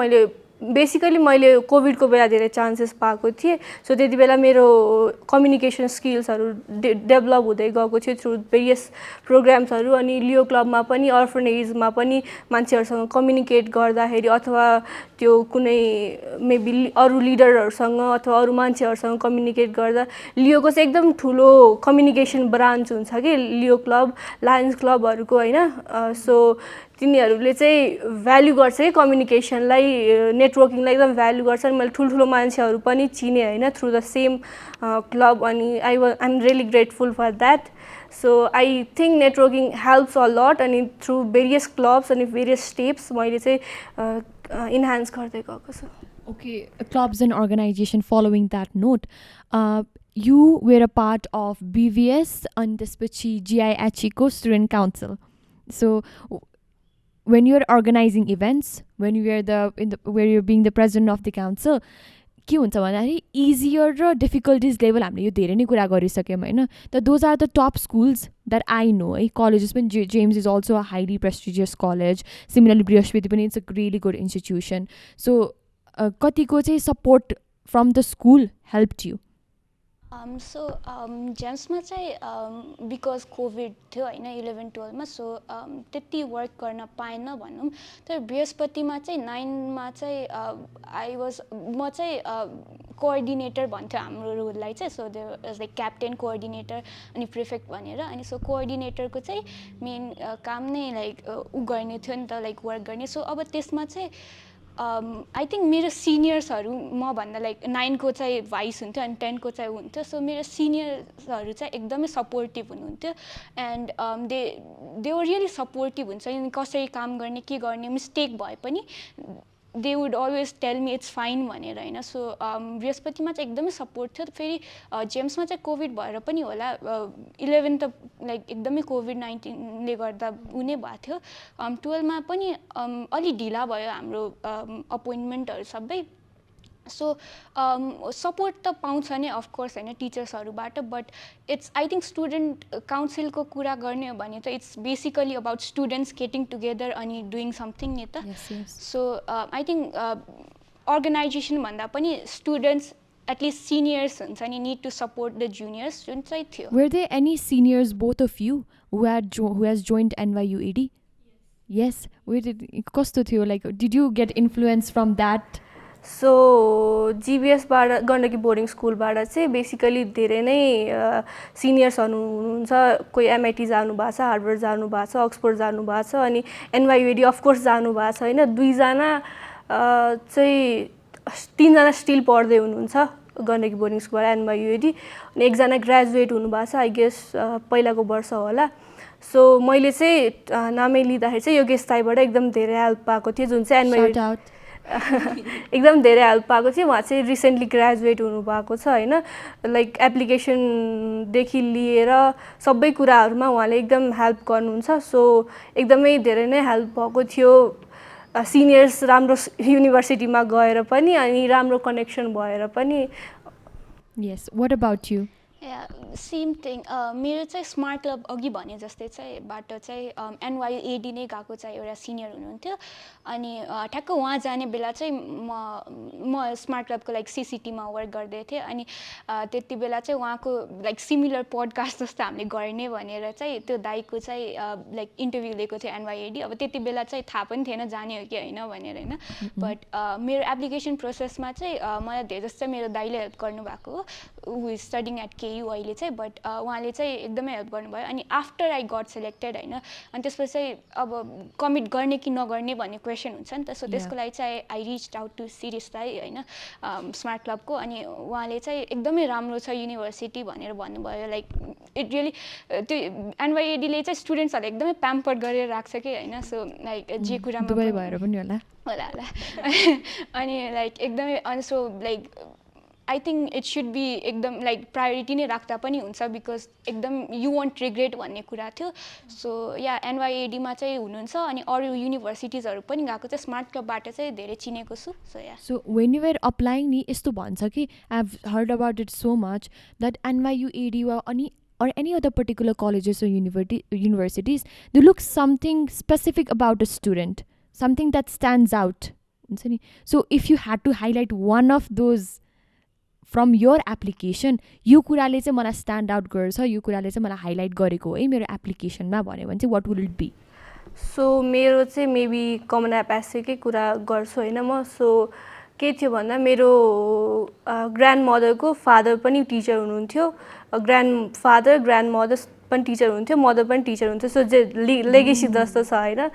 मैले कोभिडको बेला धेरै चान्सेस पाएको थिएँ. सो त्यति बेला मेरो कम्युनिकेसन स्किल्सहरू डेभलप हुँदै गएको थियो थ्रु भेरियस प्रोग्राम्सहरू. अनि लियो क्लबमा पनि अर्फनेजमा पनि मान्छेहरूसँग कम्युनिकेट गर्दाखेरि अथवा त्यो कुनै मेबी अरू लिडरहरूसँग अथवा अरू मान्छेहरूसँग कम्युनिकेट गर्दा लियोको चाहिँ एकदम ठुलो कम्युनिकेसन ब्रान्च हुन्छ कि लियो क्लब, लायन्स क्लबहरूको होइन. सो तिनीहरूले चाहिँ भ्याल्यु गर्छ कि कम्युनिकेसनलाई, नेटवर्किङलाई एकदम भ्याल्यु गर्छ. अनि मैले ठुल्ठुलो मान्छेहरू पनि चिनेँ होइन थ्रु द सेम क्लब. अनि I am really grateful for that. So I think networking helps a lot. अनि थ्रु भेरियस क्लब्स अनि भेरियस स्टेप्स मैले चाहिँ इन्हान्स गर्दै गएको छु.
Okay, clubs and organization following that note, you were a part of BVS and त्यसपछि GIHE को student council. So when you're organizing events, when you are where you're being the president of the council, के हुन्छ भन्दाखेरि easier र difficulties level हामीले यो धेरै नै कुरा गरिसक्यौँ होइन. त those are the top schools that I know है. कलेजेस पनि GEMS is also a highly prestigious college. Similarly Brihaspati पनि it's a really good institution. So कतिको चाहिँ support from the school help you?
So जेम्समा चाहिँ बिकज कोभिड थियो होइन 11-12मा. So त्यति वर्क गर्न पाएन भनौँ. तर बृहस्पतिमा चाहिँ 9मा चाहिँ म चाहिँ कोअर्डिनेटर भन्थ्यो हाम्रो रोललाई चाहिँ. So there was like captain, coordinator अनि प्रिफेक्ट भनेर. अनि सो कोअर्डिनेटरको चाहिँ मेन काम नै लाइक गर्ने थियो नि त, लाइक वर्क गर्ने. सो अब त्यसमा चाहिँ आई थिङ्क मेरो सिनियर्सहरू मभन्दा लाइक 9को चाहिँ भाइस हुन्थ्यो अनि 10को चाहिँ हुन्थ्यो. सो मेरो सिनियर्सहरू चाहिँ एकदमै सपोर्टिभ हुनुहुन्थ्यो. And they were really supportive हुन्छ. कसरी काम गर्ने, के गर्ने, मिस्टेक भए पनि they would always tell me it's fine भनेर होइन सो बृहस्पतिमा चाहिँ एकदमै सपोर्ट थियो फेरि जेम्समा चाहिँ कोभिड भएर पनि होला 11 त लाइक एकदमै कोभिड-19ले गर्दा उनी भएको थियो 12मा पनि अलि ढिला भयो हाम्रो अपोइन्टमेन्टहरू सबै सो सपोर्ट त पाउँछ नै अफकोर्स होइन टिचर्सहरूबाट but it's I think student काउन्सिलको कुरा गर्ने हो भने त it's basically about students getting together अनि डुइङ समथिङ नि त सो आई थिङ्क अर्गनाइजेसन भन्दा पनि स्टुडेन्ट्स एटलिस्ट सिनियर्स हुन्छ नि need to support the juniors जुन चाहिँ थियो
Were there any seniors, both of you, who has joined NYUAD? Yes. कस्तो थियो like did you get influence from that?
So जिबिएसबाट गण्डकी बोर्डिङ स्कुलबाट चाहिँ बेसिकली धेरै नै सिनियर्सहरू हुनुहुन्छ कोही एमआइटी जानुभएको छ हार्वर्ड जानुभएको छ अक्सफोर्ड जानुभएको छ अनि एनवाइयुएडी अफकोर्स जानुभएको छ होइन 2 जना चाहिँ 3 जना स्टिल पढ्दै हुनुहुन्छ गण्डकी बोर्डिङ स्कुलबाट एनवाइयुएडी अनि 1 जना ग्रेजुएट हुनुभएको छ आई गेस पहिलाको वर्ष होला सो मैले चाहिँ नामै लिँदाखेरि चाहिँ योगेश ताईबाट एकदम धेरै हेल्प पाएको थिएँ जुन चाहिँ एनवाइयुएडी एकदम धेरै हेल्प पाएको थियो उहाँ चाहिँ रिसेन्टली ग्रेजुएट हुनुभएको छ होइन लाइक एप्लिकेसनदेखि लिएर सबै कुराहरूमा उहाँले एकदम हेल्प गर्नुहुन्छ सो एकदमै धेरै नै हेल्प भएको थियो सिनियर्स राम्रो युनिभर्सिटीमा गएर पनि अनि राम्रो कनेक्सन भएर पनि
Yes. What about you?
Same thing मेरो चाहिँ स्मार्ट क्लब अघि भने जस्तै चाहिँ बाटो चाहिँ एनवाइएडी नै गएको चाहिँ एउटा सिनियर हुनुहुन्थ्यो अनि ठ्याक्क उहाँ जाने बेला चाहिँ म स्मार्ट क्लबको लाइक सिसिटीमा वर्क गर्दै थिएँ अनि त्यति बेला चाहिँ उहाँको लाइक सिमिलर पोडकास्ट जस्तो हामीले गर्ने भनेर चाहिँ त्यो दाइको चाहिँ लाइक इन्टरभ्यू लिएको थियो एनवाइएडी अब त्यति बेला चाहिँ थाहा पनि थिएन जाने हो कि होइन भनेर होइन बट मेरो एप्लिकेसन प्रोसेसमा चाहिँ मलाई धेरै जस्तो मेरो दाइले हेल्प गर्नुभएको हो हु इज स्टडिङ एट केयु अहिले चाहिँ बट उहाँले चाहिँ एकदमै हेल्प गर्नुभयो अनि आफ्टर आई गट सेलेक्टेड होइन अनि त्यसपछि चाहिँ अब कमिट गर्ने कि नगर्ने भन्ने क्वेसन हुन्छ नि त सो त्यसको लागि चाहिँ आई रिच आउट टु सिरियसलाई होइन स्मार्ट क्लबको अनि उहाँले चाहिँ एकदमै राम्रो छ युनिभर्सिटी भनेर भन्नुभयो लाइक इट रियली त्यो एनवाइएडीले चाहिँ स्टुडेन्ट्सहरूलाई एकदमै प्याम्पर गरेर राख्छ कि होइन सो लाइक जे कुरामा
दुबई भएर पनि होला
होला अनि लाइक एकदमै अनि so like I think it should be एकदम लाइक प्रायोरिटी नै राख्दा पनि हुन्छ बिकज एकदम यु वन्ट रिग्रेट भन्ने कुरा थियो सो या एनवाइएडीमा चाहिँ हुनुहुन्छ अनि अरू युनिभर्सिटिजहरू पनि गएको चाहिँ स्मार्ट क्लबबाट चाहिँ धेरै चिनेको छु so yeah
so when you are applying नि यस्तो भन्छ कि I have heard about it so much that NYUAD वा अनि or any other particular colleges or universities, they look something specific about a student, something that stands out. So if you had to highlight one of those from your application, यो कुराले चाहिँ मलाई stand out गर्छ यो कुराले चाहिँ मलाई highlight गरेको है मेरो एप्लिकेसनमा भन्यो भने चाहिँ what would it be?
So मेरो चाहिँ मेबी कमन एपासेकै कुरा गर्छु होइन म सो के थियो भन्दा मेरो ग्रान्ड मदरको फादर पनि टिचर हुनुहुन्थ्यो ग्रान्ड फादर ग्रान्ड मदर पनि टिचर हुनुहुन्थ्यो मदर पनि टिचर हुन्थ्यो सो जे लेगेसी जस्तो छ होइन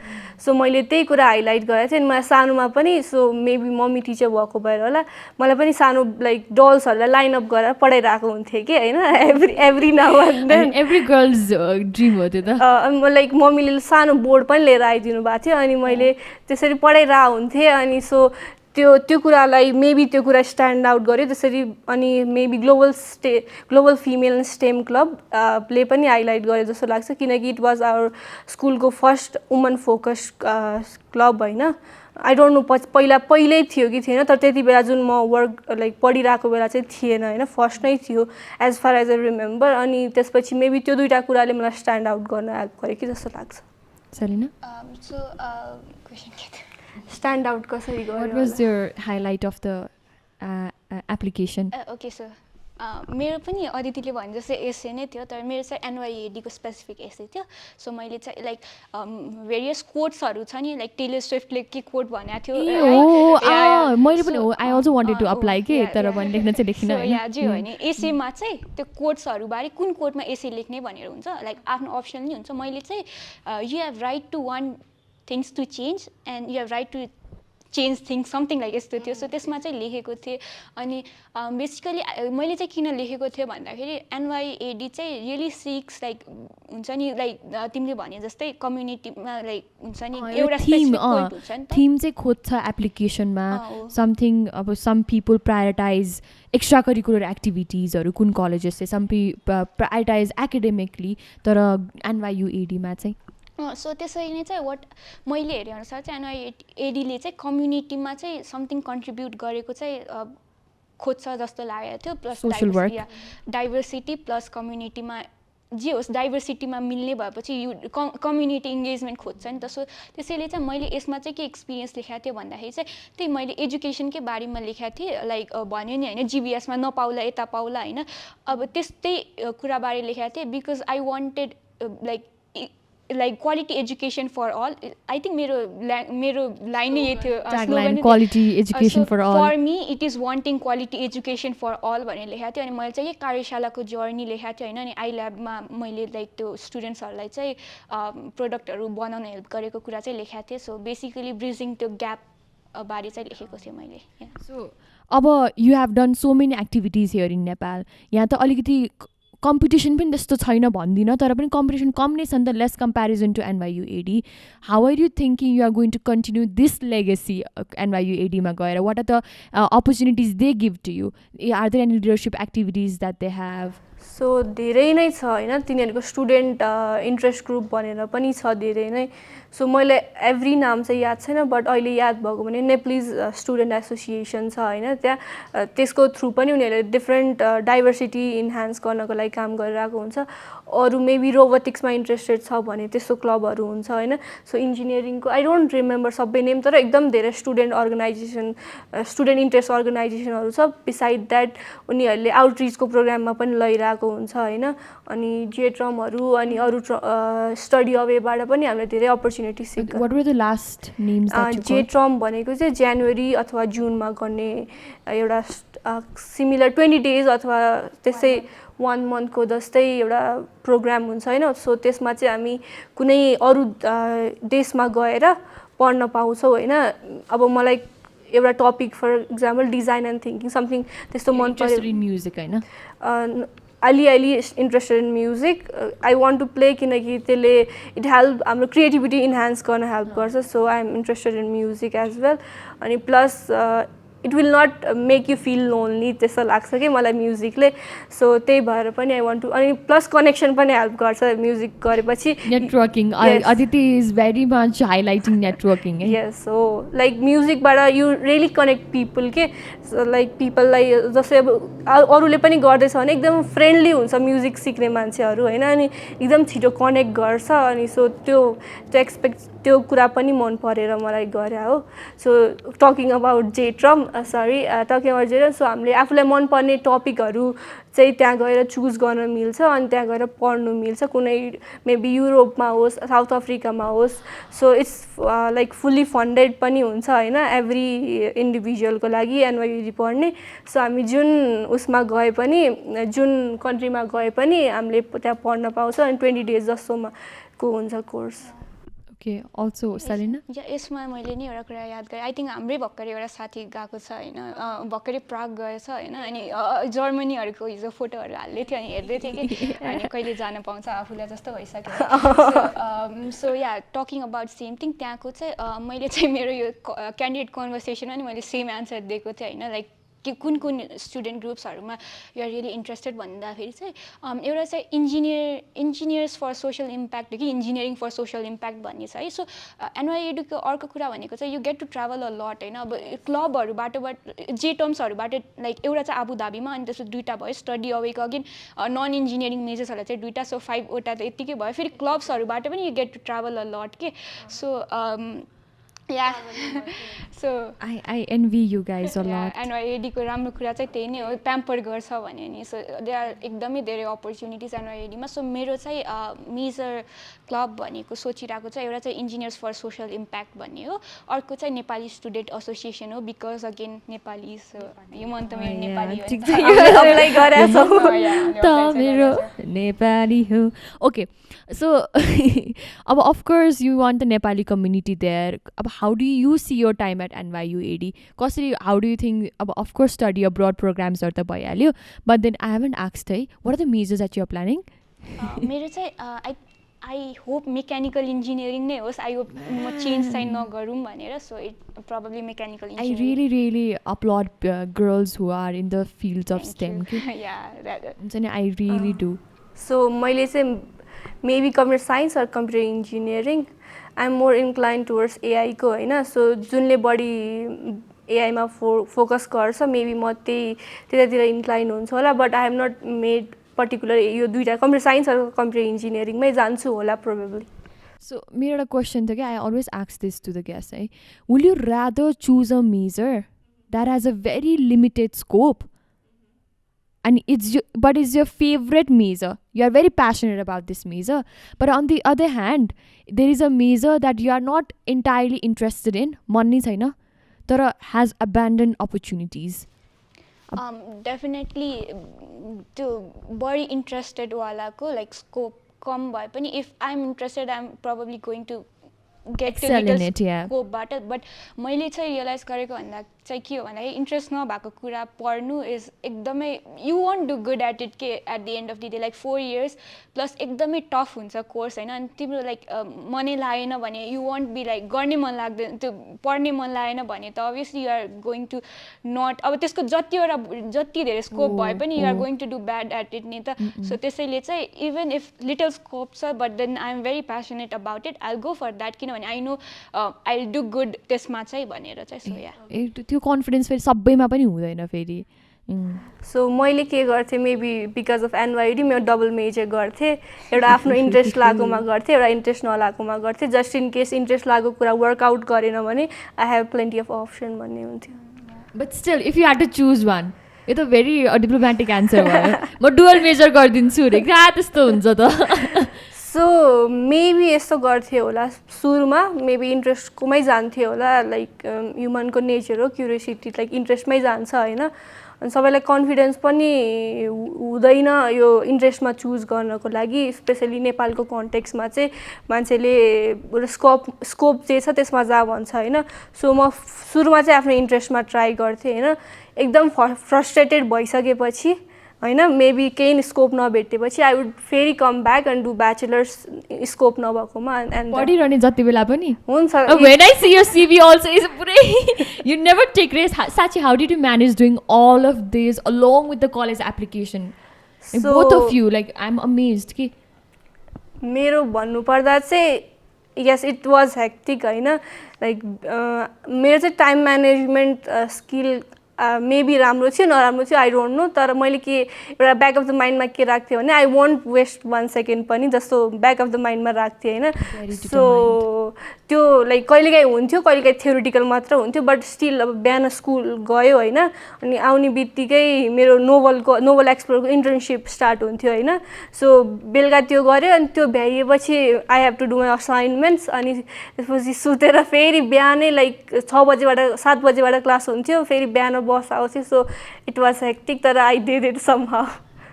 सो मैले त्यही कुरा हाइलाइट गरेको थिएँ अनि मलाई सानोमा पनि सो मेबी मम्मी टिचर भएको भएर होला मलाई पनि सानो लाइक डल्सहरूलाई लाइन अप गरेर पढाइरहेको हुन्थेँ कि होइन every now and then
every girl's dream हो त्यो त
लाइक मम्मीले सानो बोर्ड पनि लिएर आइदिनु भएको थियो अनि मैले त्यसरी पढाइरहेको हुन्थेँ अनि सो त्यो कुरालाई मेबी त्यो कुरा स्ट्यान्ड आउट गर्यो त्यसरी अनि मेबी ग्लोबल फिमेल स्टेम क्लबले पनि हाइलाइट गर्यो जस्तो लाग्छ किनकि इट वाज आवर स्कुलको फर्स्ट वुमन फोकस क्लब होइन आई डोन्ट नो पहिल्यै थियो कि थिएन तर त्यति बेला जुन म वर्क लाइक पढिरहेको बेला चाहिँ थिएन होइन फर्स्ट नै थियो as far as I remember अनि त्यसपछि मेबी त्यो दुईवटा कुराले मलाई स्ट्यान्ड आउट गर्न हेल्प गर्यो कि जस्तो लाग्छ
सलिना
सो क्वेसन के थियो
stand out कसरी गर्यो
What was your highlight of the application?
Okay so मेरो पनि अदितिले भने जस्तै एसे नै थियो तर मेरो चाहिँ एनवाइएडीको स्पेसिफिक एसे थियो सो मैले चाहिँ लाइक भेरियस कोट्सहरू छ नि लाइक टेलर स्विफ्टले के कोट भनेको थियो
मैले पनि I also wanted to apply के तर मैले लेख्न चाहिँ लेखिनँ
या जे हो नि एसेमा चाहिँ त्यो कोट्सहरूबारे कुन कोटमा एसे लेख्ने भनेर हुन्छ लाइक आफ्नो अप्सन नि हुन्छ मैले चाहिँ you have right to one things to change and you have right to change things something like यस्तो थियो. सो त्यसमा चाहिँ लेखेको थिएँ. अनि बेसिकली मैले चाहिँ किन लेखेको थिएँ भन्दाखेरि NYUAD चाहिँ रियली सिक्स लाइक हुन्छ नि लाइक तिमीले भने जस्तै कम्युनिटीमा लाइक हुन्छ नि एउटा स्पेसिफिक पोइन्ट हुन्छ नि
थीम चाहिँ खोज्छ एप्लिकेसनमा समथिङ. अब some people prioritise extra curricular एक्टिभिटिजहरू कुन कलेजेसले सम प्रायोरिटाइज एकाडेमिकली तर NYUAD-मा चाहिँ
सो त्यसरी नै चाहिँ मैले हेरेअनुसार चाहिँ NYUAD-ले चाहिँ कम्युनिटीमा चाहिँ समथिङ कन्ट्रिब्युट गरेको चाहिँ खोज्छ जस्तो लागेको थियो. प्लस डाइभर्सिटी प्लस कम्युनिटीमा जे होस् डाइभर्सिटीमा मिल्ने भएपछि कम्युनिटी इङ्गेजमेन्ट खोज्छ नि त. सो त्यसैले चाहिँ मैले यसमा चाहिँ के एक्सपिरियन्स लेखाएको थिएँ भन्दाखेरि चाहिँ त्यही मैले एजुकेसनकै बारेमा लेखाएको थिएँ. लाइक भन्यो नि होइन GBS-मा नपाउला यता पाउला होइन. अब त्यस्तै कुराबारे लेखाएको थिएँ because I wanted like quality education for all. I think मेरो लाइन नै यही थियो
quality education for all.
For me it is wanting quality education for all भनेर लेखाएको थियो. अनि मैले चाहिँ कार्यशालाको जर्नी लेखाएको थिएँ होइन. अनि iLab-मा मैले लाइक त्यो स्टुडेन्ट्सहरूलाई चाहिँ प्रोडक्टहरू बनाउन हेल्प गरेको कुरा चाहिँ लेखाएको थिएँ. सो बेसिकली ब्रिजिङ त्यो ग्याप बारे चाहिँ लेखेको थिएँ मैले.
सो अब you have done so many activities here in Nepal. यहाँ त अलिकति कम्पिटिसन पनि त्यस्तो छैन भन्दिनँ तर पनि कम्पिटिसन कम नै छ नि त less comparison to NYUAD. How are you thinking you are going to continue this legacy NYUAD-मा गएर? What are the opportunities they give to you? Are there any leadership activities that they have?
So धेरै नै छ होइन. तिनीहरूको student interest group भनेर पनि छ धेरै नै. सो मैले एभ्री नाम चाहिँ याद छैन बट अहिले याद भएको भने नेपालिज स्टुडेन्ट एसोसिएसन छ होइन. त्यहाँ त्यसको थ्रु पनि उनीहरूले डिफ्रेन्ट डाइभर्सिटी इन्हान्स गर्नको लागि काम गरिरहेको हुन्छ. अरू मेबी रोबोटिक्समा इन्ट्रेस्टेड छ भने त्यस्तो क्लबहरू हुन्छ होइन. सो इन्जिनियरिङको आई डोन्ट रिमेम्बर सबै नेम तर एकदम धेरै स्टुडेन्ट अर्गनाइजेसन स्टुडेन्ट इन्ट्रेस्ट अर्गनाइजेसनहरू छ. बिसाइड द्याट उनीहरूले आउटरिचको प्रोग्राममा पनि लैरहेको हुन्छ होइन. अनि जेट्रमहरू अनि अरू स्टडी अवेबाट पनि हामीले धेरै अपर्च्युनिटी सिक्छ.
What were the last names that you called?
जेट्रम भनेको चाहिँ जनवरी अथवा जुनमा गर्ने एउटा सिमिलर 20 days अथवा त्यसै 1 monthको जस्तै एउटा प्रोग्राम हुन्छ होइन. सो त्यसमा चाहिँ हामी कुनै अरू देशमा गएर पढ्न पाउँछौँ होइन. अब मलाई एउटा topic for example design and thinking something त्यस्तो मन पर्यो.
म्युजिक होइन
अलि interested in music. I want to play किनकि त्यसले इट हेल्प हाम्रो क्रिएटिभिटी इन्हान्स गर्न हेल्प गर्छ. So I am interested in music as well. अनि plus it will not make you feel lonely त्यस्तो लाग्छ कि मलाई म्युजिकले. सो त्यही भएर पनि आई वान्ट टु. अनि प्लस कनेक्सन पनि हेल्प गर्छ म्युजिक गरेपछि.
Networking Aditi is very much highlighting networking.
Yes. So like म्युजिकबाट यु रियली कनेक्ट पिपल के. लाइक पिपललाई जस्तै अब अरूले पनि गर्दैछ भने एकदम फ्रेन्डली हुन्छ म्युजिक सिक्ने मान्छेहरू होइन. अनि एकदम छिटो कनेक्ट गर्छ. अनि सो त्यो कुरा पनि मन परेर मलाई गरे हो. So talking about J term talking about J term. So हामीले आफूलाई मनपर्ने टपिकहरू चाहिँ त्यहाँ गएर चुज गर्न मिल्छ अनि त्यहाँ गएर पढ्नु मिल्छ. कुनै मेबी युरोपमा होस् साउथ अफ्रिकामा होस्. So it's like fully funded पनि हुन्छ होइन एभ्री इन्डिभिजुअलको लागि NYUAD पढ्ने. सो हामी जुन उसमा गए पनि जुन कन्ट्रीमा गए पनि हामीले त्यहाँ पढ्न पाउँछ. अनि 20 days जस्तोमा को हुन्छ कोर्स.
ओके. अल्सो सलिना
यसमा मैले नि एउटा कुरा याद गरेँ. आई थिङ्क हाम्रै भर्खरै एउटा साथी गएको छ होइन. भर्खरै प्राग गएछ होइन. अनि जर्मनीहरूको हिजो फोटोहरू हाल्दै थियो अनि हेर्दै थिएँ कि अनि कहिले जान पाउँछ आफूलाई जस्तो भइसक्यो. So yeah talking about same thing त्यहाँको चाहिँ मैले चाहिँ मेरो यो क्यान्डिडेट कन्भर्सेसनमा नि मैले सेम एन्सर दिएको थिएँ होइन. लाइक कि कुन स्टुडेन्ट ग्रुप्सहरूमा युआर रियली इन्ट्रेस्टेड भन्दाखेरि चाहिँ एउटा चाहिँ इन्जिनियर्स फर सोसल इम्प्याक्ट कि इन्जिनियरिङ फर सोसल इम्प्याक्ट भन्ने छ है. सो NYUAD-को अर्को कुरा भनेको चाहिँ you get to travel a lot होइन. अब क्लबहरूबाट जे टर्म्सहरूबाट लाइक एउटा चाहिँ आबु धाबीमा अनि त्यसको 2टा भयो. स्टडी अवेको अगेन नन इन्जिनियरिङ मेजर्सहरूलाई चाहिँ 2टा. सो 5वटा त यत्तिकै भयो. फेरि क्लब्सहरूबाट पनि you get to travel a lot के. So yeah so
I envy you guys a lot.
NYUAD-को राम्रो कुरा चाहिँ त्यही नै हो. प्याम्पर गर्छ भने नि. सो दे आर एकदमै धेरै अपर्च्युनिटिज NYUAD-मा. सो मेरो चाहिँ मेजर क्लब भनेको सोचिरहेको चाहिँ एउटा चाहिँ इन्जिनियर्स फर सोसल इम्प्याक्ट भन्ने हो. अर्को चाहिँ नेपाली स्टुडेन्ट एसोसिएसन हो बिकज अगेन नेपाली. सो यो मन त मेरो नेपाली
हो. ओके. सो अब of course you want the Nepali community there. अब how do you see your time at NYUAD? कसरी, how do you think, of course study abroad programs are the bhayalyo, but then I haven't asked, hey, what are the majors that you're planning?
मेरो चाहिँ I hope mechanical engineering नै होस्. I hope म change चाहिँ नगरौँ भनेर, so it probably mechanical engineering.
I really applaud girls who are in the fields of STEM.
Yeah, that.
I really do.
So मैले चाहिँ maybe computer science or computer engineering. I'm more inclined towards AI को हैन. So जुनले बढी AI मा focus गर्छ, maybe म त्यतातिर incline हुन्छ होला, but I have not made particular यो दुईटा computer science or computer engineering मै जान्छु होला probably.
So मेरो एउटा question थियो, I always ask this to the guests, eh? Will you rather choose a major that has a very limited scope and it's your favorite major, you are very passionate about this major, but on the other hand there is a major that you are not entirely interested in, money छैन तर has abandoned opportunities?
Definitely त्यो very interested वालाको like scope कम भए पनि if I'm interested I'm probably going to get to
excel in it, yeah.
scope बाट, but मैले चाहिँ realize गरेको भन्दा चाहिँ के हो भन्दाखेरि इन्ट्रेस्ट नभएको कुरा पढ्नु इज एकदमै you won't do good at it के at the end of the day, like 4 years plus एकदमै टफ हुन्छ कोर्स हैन. अनि तिम्रो लाइक मनै लागेन भने you won't be like गर्ने मन लाग्दैन, त्यो पढ्ने मन लागेन भने त obviously you are going to not, अब त्यसको जति धेरै स्कोप भए पनि you are going to do bad at it नि त. So त्यसैले चाहिँ even if little scope छ but then I am very passionate about it, I'll go for that किनभने I know I'll do good त्यसमा चाहिँ भनेर चाहिँ. So yeah,
त्यो कन्फिडेन्स फेरि सबैमा पनि हुँदैन फेरि.
सो मैले के गर्थेँ, मेबी बिकज अफ एनवाइडी म डबल मेजर गर्थेँ. एउटा आफ्नो इन्ट्रेस्ट लागेकोमा गर्थेँ, एउटा इन्ट्रेस्ट नलागेकोमा गर्थेँ. जस्ट इन केस इन्ट्रेस्ट लागेको कुरा वर्कआउट गरेन भने I have plenty of option भन्ने हुन्थ्यो.
But still if you had to choose one, यो त भेरी डिप्लोमेटिक एन्सर भयो. म डुअल मेजर गरिदिन्छु अरे क्या, त्यस्तो हुन्छ त.
सो मेबी यस्तो गर्थेँ होला सुरुमा, मेबी इन्ट्रेस्टकोमै जान्थेँ होला. लाइक ह्युमनको नेचर हो, क्युरियोसिटी लाइक इन्ट्रेस्टमै जान्छ होइन. अनि सबैलाई कन्फिडेन्स पनि हुँदैन यो इन्ट्रेस्टमा चुज गर्नको लागि, स्पेसली नेपालको कन्टेक्स्टमा चाहिँ मान्छेले स्कोप जे छ त्यसमा जा भन्छ होइन. सो म सुरुमा चाहिँ आफ्नो इन्ट्रेस्टमा ट्राई गर्थेँ होइन. एकदम फ्रस्ट्रेटेड भइसकेपछि होइन, मेबी केही स्कोप नभेटेपछि आई वुड फेरि come back and do bachelors scope नभएकोमा. एन्ड
पढिरहने जति बेला पनि
हुन्छ.
When I see your CV also is पुरै you never take risks. Sachi, how did you manage doing all of this along with the college application? Like, both of you, like I'm amazed कि
मेरो भन्नुपर्दा चाहिँ यस it was hectic होइन. Like मेरो चाहिँ time management skill maybe राम्रो थियो नराम्रो थियो आई डोन्ट नो, तर मैले के एउटा ब्याक अफ द माइन्डमा के राख्थेँ भने आई वोन्ट वेस्ट 1 सेकेन्ड पनि जस्तो ब्याक अफ द माइन्डमा राख्थेँ होइन. सो त्यो लाइक कहिलेकाहीँ हुन्थ्यो, कहिलेकाहीँ थ्योरिटिकल मात्र हुन्थ्यो, बट स्टिल अब बिहान स्कुल गयो होइन, अनि आउने बित्तिकै मेरो नोभल एक्सप्लोरको इन्टर्नसिप स्टार्ट हुन्थ्यो होइन. सो बेलुका त्यो गऱ्यो अनि त्यो भ्याइएपछि I have to do my assignments. अनि त्यसपछि सुतेर फेरि बिहानै लाइक 6 बजेबाट 7 बजेबाट क्लास हुन्थ्यो, फेरि बिहान बस आउँथ्यो. सो इट वाज हेक्टिक तर I did it somehow.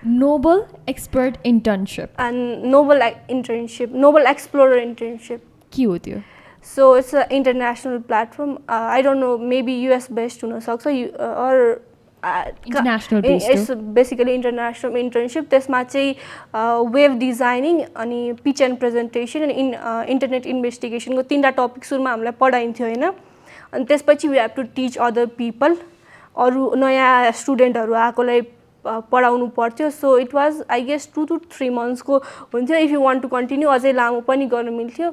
Noble Expert Internship
and novel internship, novel explorer internship
के हो त्यो?
So it's an international platform. I don't know, maybe US based हुनसक्छ or
international based.
It's basically international internship. त्यसमा चाहिँ web designing अनि pitch and presentation अनि internet इन्भेस्टिगेसनको 3टा टपिक सुरुमा हामीलाई पढाइन्थ्यो होइन. अनि त्यसपछि we have to teach other people, अरू नयाँ स्टुडेन्टहरू आएकोलाई पढाउनु पर्थ्यो. So it was I guess 2 to 3 मन्थ्सको हुन्थ्यो. If you want to continue अझै लामो पनि गर्न मिल्थ्यो.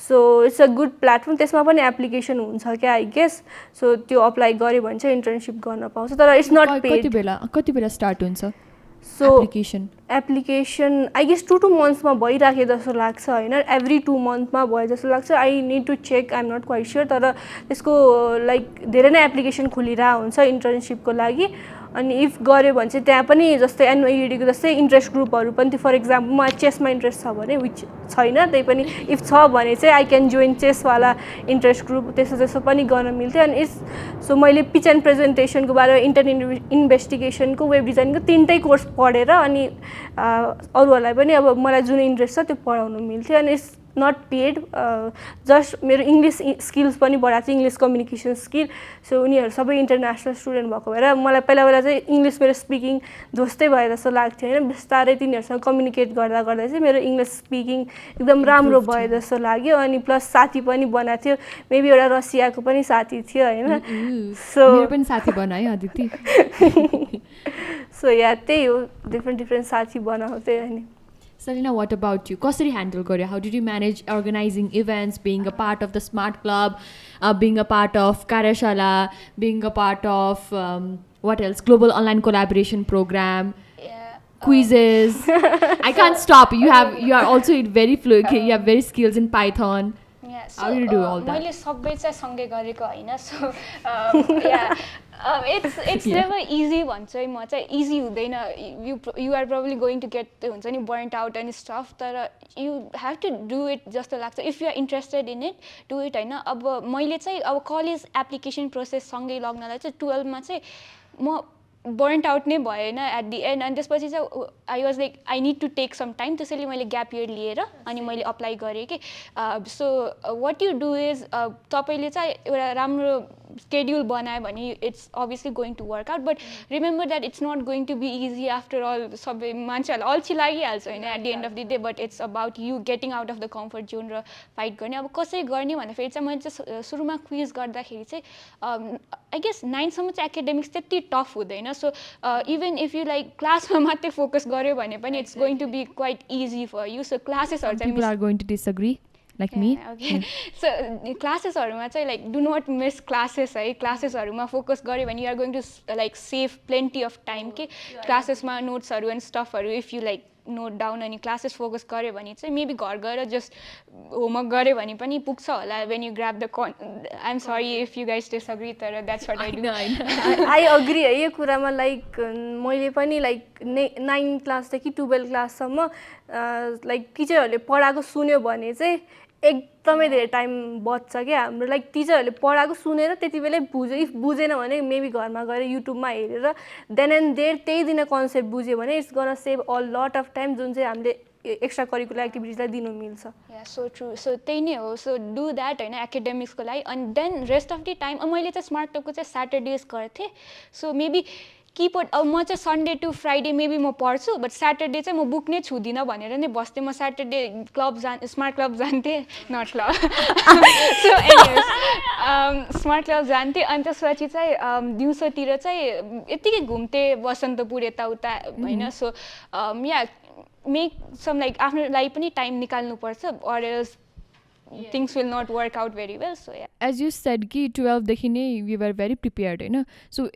So it's a good platform. त्यसमा पनि एप्लिकेसन हुन्छ क्या आई गेस. सो त्यो अप्लाई गऱ्यो भने चाहिँ इन्टर्नसिप गर्न पाउँछ, तर इट्स नट पेड.
कति बेला स्टार्ट हुन्छ?
सो
एप्लिकेसन
आई गेस 2 मन्थ्समा भइराखे जस्तो लाग्छ होइन. एभ्री 2 मन्थमा भयो जस्तो लाग्छ. I need to check, I am not quite sure. तर त्यसको लाइक धेरै नै एप्लिकेसन खोलिरहेको हुन्छ इन्टर्नसिपको लागि. अनि इफ गऱ्यो भने चाहिँ त्यहाँ पनि जस्तै एनवाइयुडीको जस्तै इन्ट्रेस्ट ग्रुपहरू पनि थियो. फर इक्जाम्पल मलाई चेसमा इन्ट्रेस्ट छ भने, विच छैन, त्यही पनि इफ छ भने चाहिँ आई क्यान जोइन चेसवाला इन्ट्रेस्ट ग्रुप, त्यस्तो पनि गर्न मिल्थ्यो. अनि सो मैले पिच एन्ड प्रेजेन्टेसनको बारेमा इन्टरनेट इन्भेस्टिगेसनको वेब डिजाइनको 3टै कोर्स पढेर अनि अरूहरूलाई पनि अब मलाई जुन इन्ट्रेस्ट छ त्यो पढाउनु मिल्थ्यो. अनि नट पेड जस्ट मेरो इङ्ग्लिस स्किल्स पनि बढाएको थियो, इङ्ग्लिस कम्युनिकेसन स्किल। सो उनीहरू सबै इन्टरनेसनल स्टुडेन्ट भएको भएर मलाई पहिला चाहिँ इङ्ग्लिस मेरो स्पिकिङ ध्वस्तै भए जस्तो लाग्थ्यो होइन। बिस्तारै तिनीहरूसँग कम्युनिकेट गर्दा गर्दा चाहिँ मेरो इङ्ग्लिस स्पिकिङ एकदम राम्रो भए जस्तो लाग्यो। अनि प्लस साथी पनि बनाएको थियो, मेबी एउटा रसियाको पनि साथी थियो होइन। सो
मेरो पनि साथी बनायो अदिति।
सो या त्यही हो, डिफ्रेन्ट साथी बनाउँथेँ अनि।
Salina, what about you? कसरी handle गर्यो? How did you manage organizing events, being a part of the Smart Club, being a part of Karishala, being a part of what else? Global Online Collaboration Program, quizzes. I can't stop. You are also very fluent. You have very skills in Python.
Yeah, so,
how do you do all that?
मैले सबै चाहिँ सँगै गरेको होइन। So yeah. It's never easy भन्छ है म चाहिँ, इजी हुँदैन। You are probably going to get हुन्छ नि बर्न्ट आउट एन्ड स्टफ, तर you have to do it जस्तो लाग्छ। If you are interested in it do it होइन। अब मैले चाहिँ अब कलेज एप्लिकेसन प्रोसेस सँगै लग्नलाई चाहिँ 12 मा चाहिँ म बर्न्ट आउट नै भएन एट दि एन्ड। अनि त्यसपछि चाहिँ I was like I need to take some time, त्यसैले मैले ग्याप इयर लिएर अनि मैले अप्लाई गरेँ कि। So what you do is तपाईँले चाहिँ एउटा राम्रो schedule बनायो भने it's obviously going to work out, but remember that it's not going to be easy after all. सबै मान्छेहरूलाई अल्छी लागिहाल्छ होइन at the end of the day, but it's about you getting out of the comfort zone र fight गर्ने। अब कसरी गर्ने भन्दाखेरि चाहिँ मैले चाहिँ सुरुमा क्विज गर्दाखेरि चाहिँ आई गेस 9 सम्म चाहिँ एकाडेमिक्स त्यति टफ हुँदैन। So even if you like क्लासमा मात्रै फोकस गर्यो भने पनि it's going to be quite easy for you. So क्लासेसहरू चाहिँ
people are going to disagree like me.
Okay. So क्लासेसहरूमा चाहिँ like do not miss classes है। क्लासेसहरूमा फोकस गऱ्यो भने you are going to like save plenty of time के। क्लासेसमा नोट्सहरू एन्ड स्टफहरू if you like note down अनि क्लासेस फोकस गऱ्यो भने चाहिँ मेबी घर गएर जस्ट होमवर्क गऱ्यो भने पनि पुग्छ होला। When you grab the I am sorry if you guys disagree, तर that's what I do.
I agree है यो कुरामा। लाइक मैले पनि लाइक 9 क्लासदेखि 12 क्लाससम्म लाइक टिचरहरूले पढाएको सुन्यो भने चाहिँ एकदमै धेरै टाइम बच्छ क्या हाम्रो। लाइक टिचरहरूले पढाएको सुनेर त्यति बेलै बुझ्यो, इफ बुझेन भने मेबी घरमा गएर युट्युबमा हेरेर देन एन्ड देयर त्यही दिन कन्सेप्ट बुझ्यो भने it's gun save a lot of time, जुन चाहिँ हामीले एक्स्ट्रा करिकुलर एक्टिभिटिजलाई दिनु मिल्छ।
या सो ट्रु। सो त्यही नै हो। सो डु द्याट होइन एकाडेमिक्सको लागि। अनि then rest of the time मैले चाहिँ स्मार्ट क्लबको चाहिँ स्याटरडेज गर्थेँ। सो मेबी किपड अब म चाहिँ सन्डे टु फ्राइडे मेबी म पढ्छु, बट स्याटरडे चाहिँ म बुक नै छुदिनँ भनेर नै बस्थेँ। म स्याटरडे क्लब स्मार्ट क्लब जान्थेँ, not club. So anyways smart club जान्थेँ। अनि त्यसपछि चाहिँ दिउँसोतिर चाहिँ यत्तिकै घुम्थेँ बसन्तपुर यताउता होइन। So yeah make some like आफ्नो लागि पनि टाइम निकाल्नुपर्छ, or else things will not work out very well. So yeah,
as you said ki 12 dekhi ne we were very prepared you know. So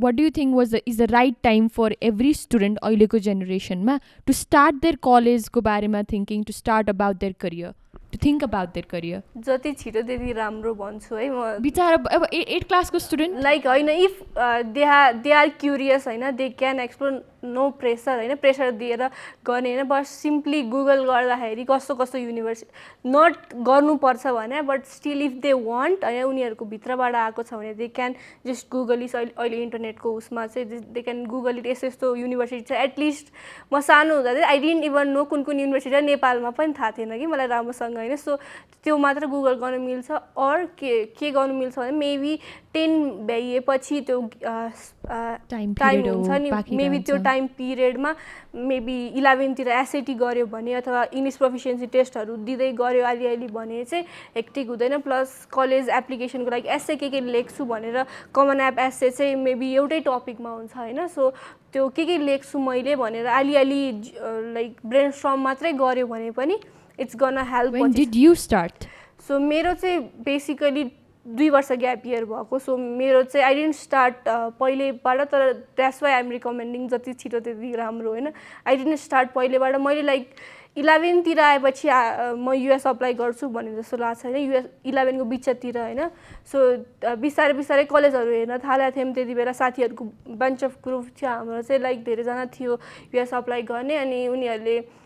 what do you think is the right time for every student aileko generation ma to start their college ko bare ma thinking, to start about their career, to think about their career?
जति छिटो त्यति राम्रो भन्छु है म।
बिचारा अब 8 class को स्टुडेन्ट
लाइक होइन इफ दे आर क्युरियस होइन, they can explore, no pressure होइन, प्रेसर दिएर गर्ने होइन। बस सिम्पली गुगल गर्दाखेरि कस्तो कस्तो युनिभर्सिटी नट गर्नुपर्छ भने, but still if they want होइन उनीहरूको भित्रबाट आएको छ भने they can just Google is. अहिले इन्टरनेटको उसमा चाहिँ दे क्यान गुगल इट। यस्तो यस्तो युनिभर्सिटी छ। एटलिस्ट म सानो हुँदा चाहिँ आई डिन्ट इभन नो कुन कुन युनिभर्सिटी नेपालमा पनि थाहा थिएन कि मलाई राम्रोसँग होइन। सो त्यो मात्र गुगल गर्न मिल्छ। अर के गर्नु मिल्छ भने मेबी 10 भ्याइएपछि त्यो टाइम हुन्छ नि, मेबी त्यो टाइम पिरियडमा मेबी 11तिर एसएटी गऱ्यो भने अथवा इङ्ग्लिस प्रोफिसियन्सी टेस्टहरू दिँदै गऱ्यो अलिअलि भने चाहिँ हेक्टिक हुँदैन। प्लस कलेज एप्लिकेसनको लागि एसए के लेख्छु भनेर कमन एप एसए चाहिँ मेबी एउटै टपिकमा हुन्छ होइन। सो त्यो के लेख्छु मैले भनेर अलिअलि लाइक ब्रेन स्ट्रम मात्रै गऱ्यो भने पनि it's gun help.
When did you start?
So मेरो चाहिँ बेसिकली 2 वर्ष ग्याप इयर भएको। सो मेरो चाहिँ आई डिन्ट स्टार्ट पहिलेबाट, तर that's why I am recommending जति छिटो त्यति राम्रो होइन। आई डिन्ट स्टार्ट पहिलेबाट। मैले लाइक 11तिर आएपछि म युएस अप्लाई गर्छु भन्ने जस्तो लाग्छ होइन, युएस 11को बिचतिर होइन। सो बिस्तारै बिस्तारै कलेजहरू हेर्न थालेको थियौँ। त्यति बेला साथीहरूको बन्च अफ ग्रुप थियो हाम्रो चाहिँ, लाइक धेरैजना थियो युएस अप्लाई गर्ने। अनि उनीहरूले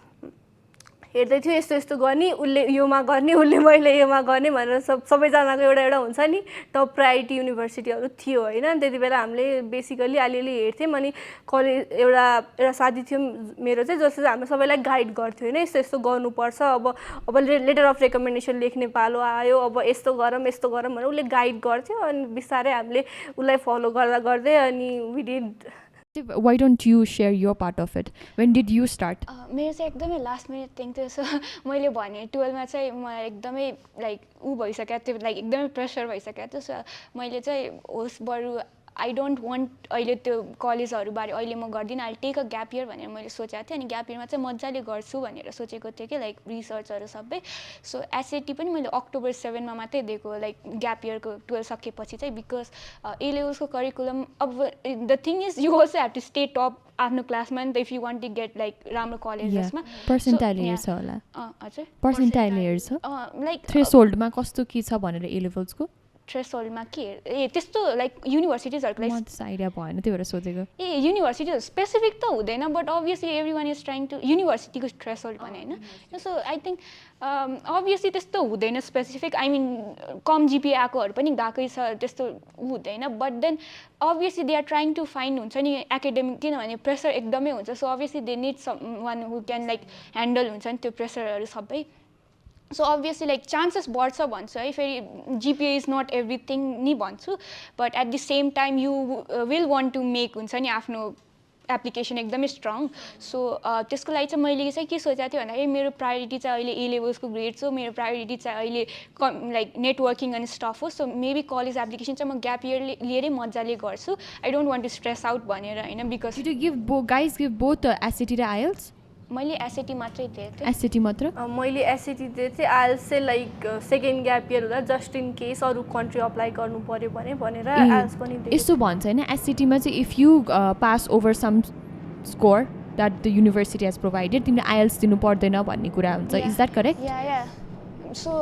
हेर्दै थियो यस्तो यस्तो गर्ने उसले योमा गर्ने उसले मैले योमा गर्ने भनेर सबैजनाको एउटा एउटा हुन्छ नि टप प्रायोरिटी युनिभर्सिटीहरू थियो होइन त्यति बेला हामीले बेसिकली अलिअलि हेर्थ्यौँ अनि कलेज एउटा साथी थियो मेरो चाहिँ जसले हाम्रो सबैलाई गाइड गर्थ्यो होइन यस्तो यस्तो गर्नुपर्छ अब लेटर अफ रेकमेन्डेसन लेख्ने पालो आयो अब यस्तो गरौँ भनेर उसले गाइड गर्थ्यो अनि बिस्तारै हामीले उसलाई फलो गर्दा गर्दै अनि we did
Why don't you share your part of it? When did you start?
मेरो चाहिँ एकदमै लास्ट मिनट थिङ थियो सो मैले भने 12मा चाहिँ मलाई एकदमै लाइक भइसकेको थियो लाइक एकदमै प्रेसर भइसकेको थियो सो मैले चाहिँ होस् बरु आई डोन्ट वान्ट अहिले त्यो कलेजहरूबारे अहिले म गर्दिनँ I take a gap year भनेर मैले सोचेको थिएँ अनि ग्याप इयरमा चाहिँ मजाले गर्छु भनेर सोचेको थिएँ कि लाइक रिसर्चहरू सबै सो एसएटी पनि मैले अक्टोबर 7मा मात्रै दिएको लाइक ग्याप इयरको 12 सकेपछि चाहिँ बिकज ए लेभल्सको करिकुलम अब the thing is you also have to stay top आफ्नो क्लासमा नि त if you want to get like राम्रो कलेजेसमा
पर्सेन्टाइल हेर्छ होला
हजुर
पर्सेन्टाइल हेर्छ
लाइक
थ्रेसहोल्डमा कस्तो के छ भनेर ए लेभल्सको
थ्रेसहोल्डमा के त्यस्तो लाइक युनिभर्सिटिजहरूको लाइक
आइडिया भएन त्यही भएर सोचेको
ए युनिभर्सिटिजहरू स्पेसिफिक त हुँदैन but obviously everyone is trying to युनिभर्सिटीको थ्रेसहोल्ड भने होइन सो आई थिङ्क अभियसली त्यस्तो हुँदैन स्पेसिफिक आई मिन कम जिपिए आएकोहरू पनि गएकै छ त्यस्तो हुँदैन but then obviously they are trying to find हुन्छ नि एकाडेमिक किनभने प्रेसर एकदमै हुन्छ so obviously they need someone who can like handle हुन्छ नि त्यो प्रेसरहरू सबै सो अभियसली लाइक चान्सेस बढ्छ भन्छु है फेरि जिपिए इज नट एभ्रिथिङ नि भन्छु but at the same time you will want to make हुन्छ नि आफ्नो एप्लिकेसन एकदमै स्ट्रङ सो त्यसको लागि चाहिँ मैले चाहिँ के सोचेको थिएँ भन्दाखेरि मेरो प्रायोरिटी चाहिँ अहिले ए लेभल्सको ग्रेड्स हो मेरो प्रायोरिटी चाहिँ अहिले लाइक नेटवर्किङ अनि स्टफ हो सो मेबी कलेज एप्लिकेसन चाहिँ म ग्याप इयर लिएरै मजाले गर्छु I don't want to stress out भनेर होइन because
guys give both SAT र आइएल्स
मैले एसएटी मात्रै दिएको थिएँ
एसएटी मात्र
मैले एसएटी दिएको थिएँ आइएल्स चाहिँ लाइक सेकेन्ड ग्याप इयर हुँदा जस्ट इन केस अरू कन्ट्री अप्लाई गर्नु पऱ्यो भनेर आइएल्स पनि
यस्तो भन्छ होइन एसएटीमा चाहिँ if you pass over some score that the university has provided तिमीले आइएल्स दिनु पर्दैन भन्ने कुरा हुन्छ is that correct
yeah so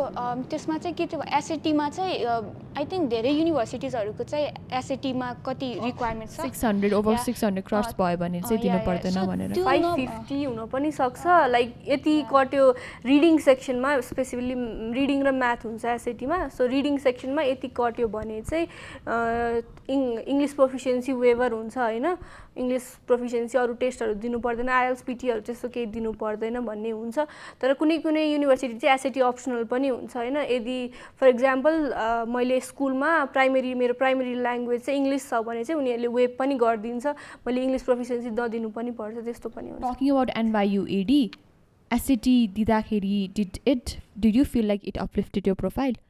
त्यसमा चाहिँ के थियो एसएटीमा चाहिँ आई थिङ्क धेरै युनिभर्सिटिजहरूको चाहिँ एसएटीमा कति रिक्वायरमेन्ट छ
600 ओभर 600 क्रस भयो भने चाहिँ दिनु पर्दैन भनेर
550 हुन पनि सक्छ लाइक यति कट्यो रिडिङ सेक्सनमा स्पेसिफिकली रिडिङ र म्याथ हुन्छ एसएटीमा सो रिडिङ सेक्सनमा यति कट्यो भने चाहिँ इङ्ग्लिस प्रोफिसियन्सी वेभर हुन्छ होइन इङ्ग्लिस प्रोफिसियन्सी अरू टेस्टहरू दिनु पर्दैन आइएल्स पिटीहरू त्यस्तो केही दिनु पर्दैन भन्ने हुन्छ तर कुनै कुनै युनिभर्सिटी चाहिँ एसएटी अप्सनल पनि हुन्छ होइन यदि फर इक्जाम्पल मैले स्कुलमा मेरो प्राइमेरी ल्याङ्ग्वेज चाहिँ इङ्ग्लिस छ भने चाहिँ उनीहरूले वेब पनि गरिदिन्छ मैले इङ्ग्लिस प्रोफिसियन्सी नदिनु पनि पर्छ त्यस्तो पनि हुन्छ
टकिङ अबाउट NYUAD एसएटी दिँदाखेरि did you feel like it uplifted your profile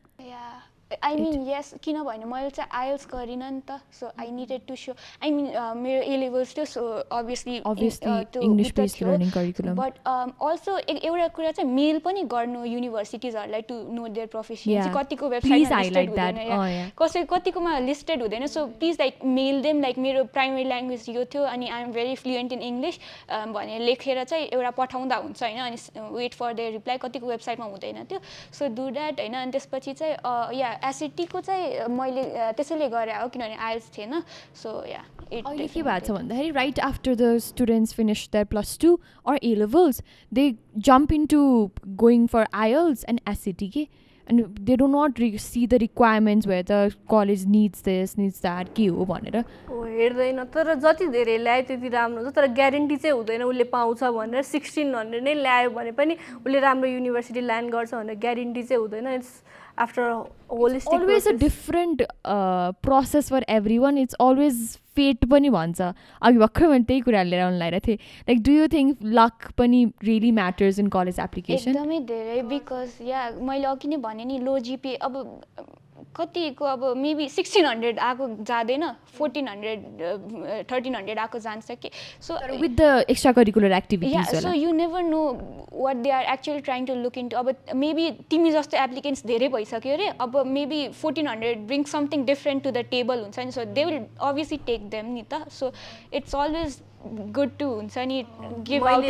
I mean yes किनभने मैले चाहिँ आइएल्स गरिनँ नि त so I needed to so I mean मेरो ए लेभल्स थियो so obviously
English based learning curriculum
but also एउटा कुरा चाहिँ मेल पनि गर्नु युनिभर्सिटिजहरूलाई टु नो देयर प्रोफेसनल कतिको वेबसाइट कतिकोमा लिस्टेड हुँदैन so please like mail them like मेरो प्राइमेरी ल्याङ्ग्वेज यो थियो अनि I am very fluent in English भनेर लेखेर चाहिँ एउटा पठाउँदा हुन्छ होइन अनि वेट फर देयर रिप्लाई कतिको वेबसाइटमा हुँदैन थियो सो डु द्याट होइन अनि त्यसपछि चाहिँ या एसएटीको चाहिँ मैले त्यसैले गरेँ हो किनभने आइएल्स थिएन सो या
अहिले के भएको छ भन्दाखेरि right after the students finish their +2 or A levels they jump into going for IELTS and SAT के and they do not see the requirements where the college needs this needs that के हो भनेर
हेर्दैन तर जति धेरै ल्यायो त्यति राम्रो हुन्छ तर ग्यारेन्टी चाहिँ हुँदैन उसले पाउँछ भनेर 1600 नै ल्यायो भने पनि उसले राम्रो युनिभर्सिटी ल्यान्ड गर्छ भनेर ग्यारेन्टी चाहिँ हुँदैन it's after a holistic
always
process.
A different process for everyone it's always fate पनि भन्छ अघि भर्खर मैले त्यही कुरा लिएर आउन लागिरहेको थिएँ like do you think luck पनि really matters in college application
एकदमै धेरै बिकज या मैले अघि नै भने नि लो जिपिए अब कतिको अब मेबी 1600 आएको जाँदैन 1400 1300 आएको जान्छ कि so
with the extra curricular activities
so you never know what they are actually trying to look into अब मेबी तिमी जस्तो एप्लिकेन्ट्स धेरै भइसक्यो अरे अब maybe 1400 bring something different to the table हुन्छ नि so they will obviously take them नि त so it's always good to हुन्छ नि गिभ आउट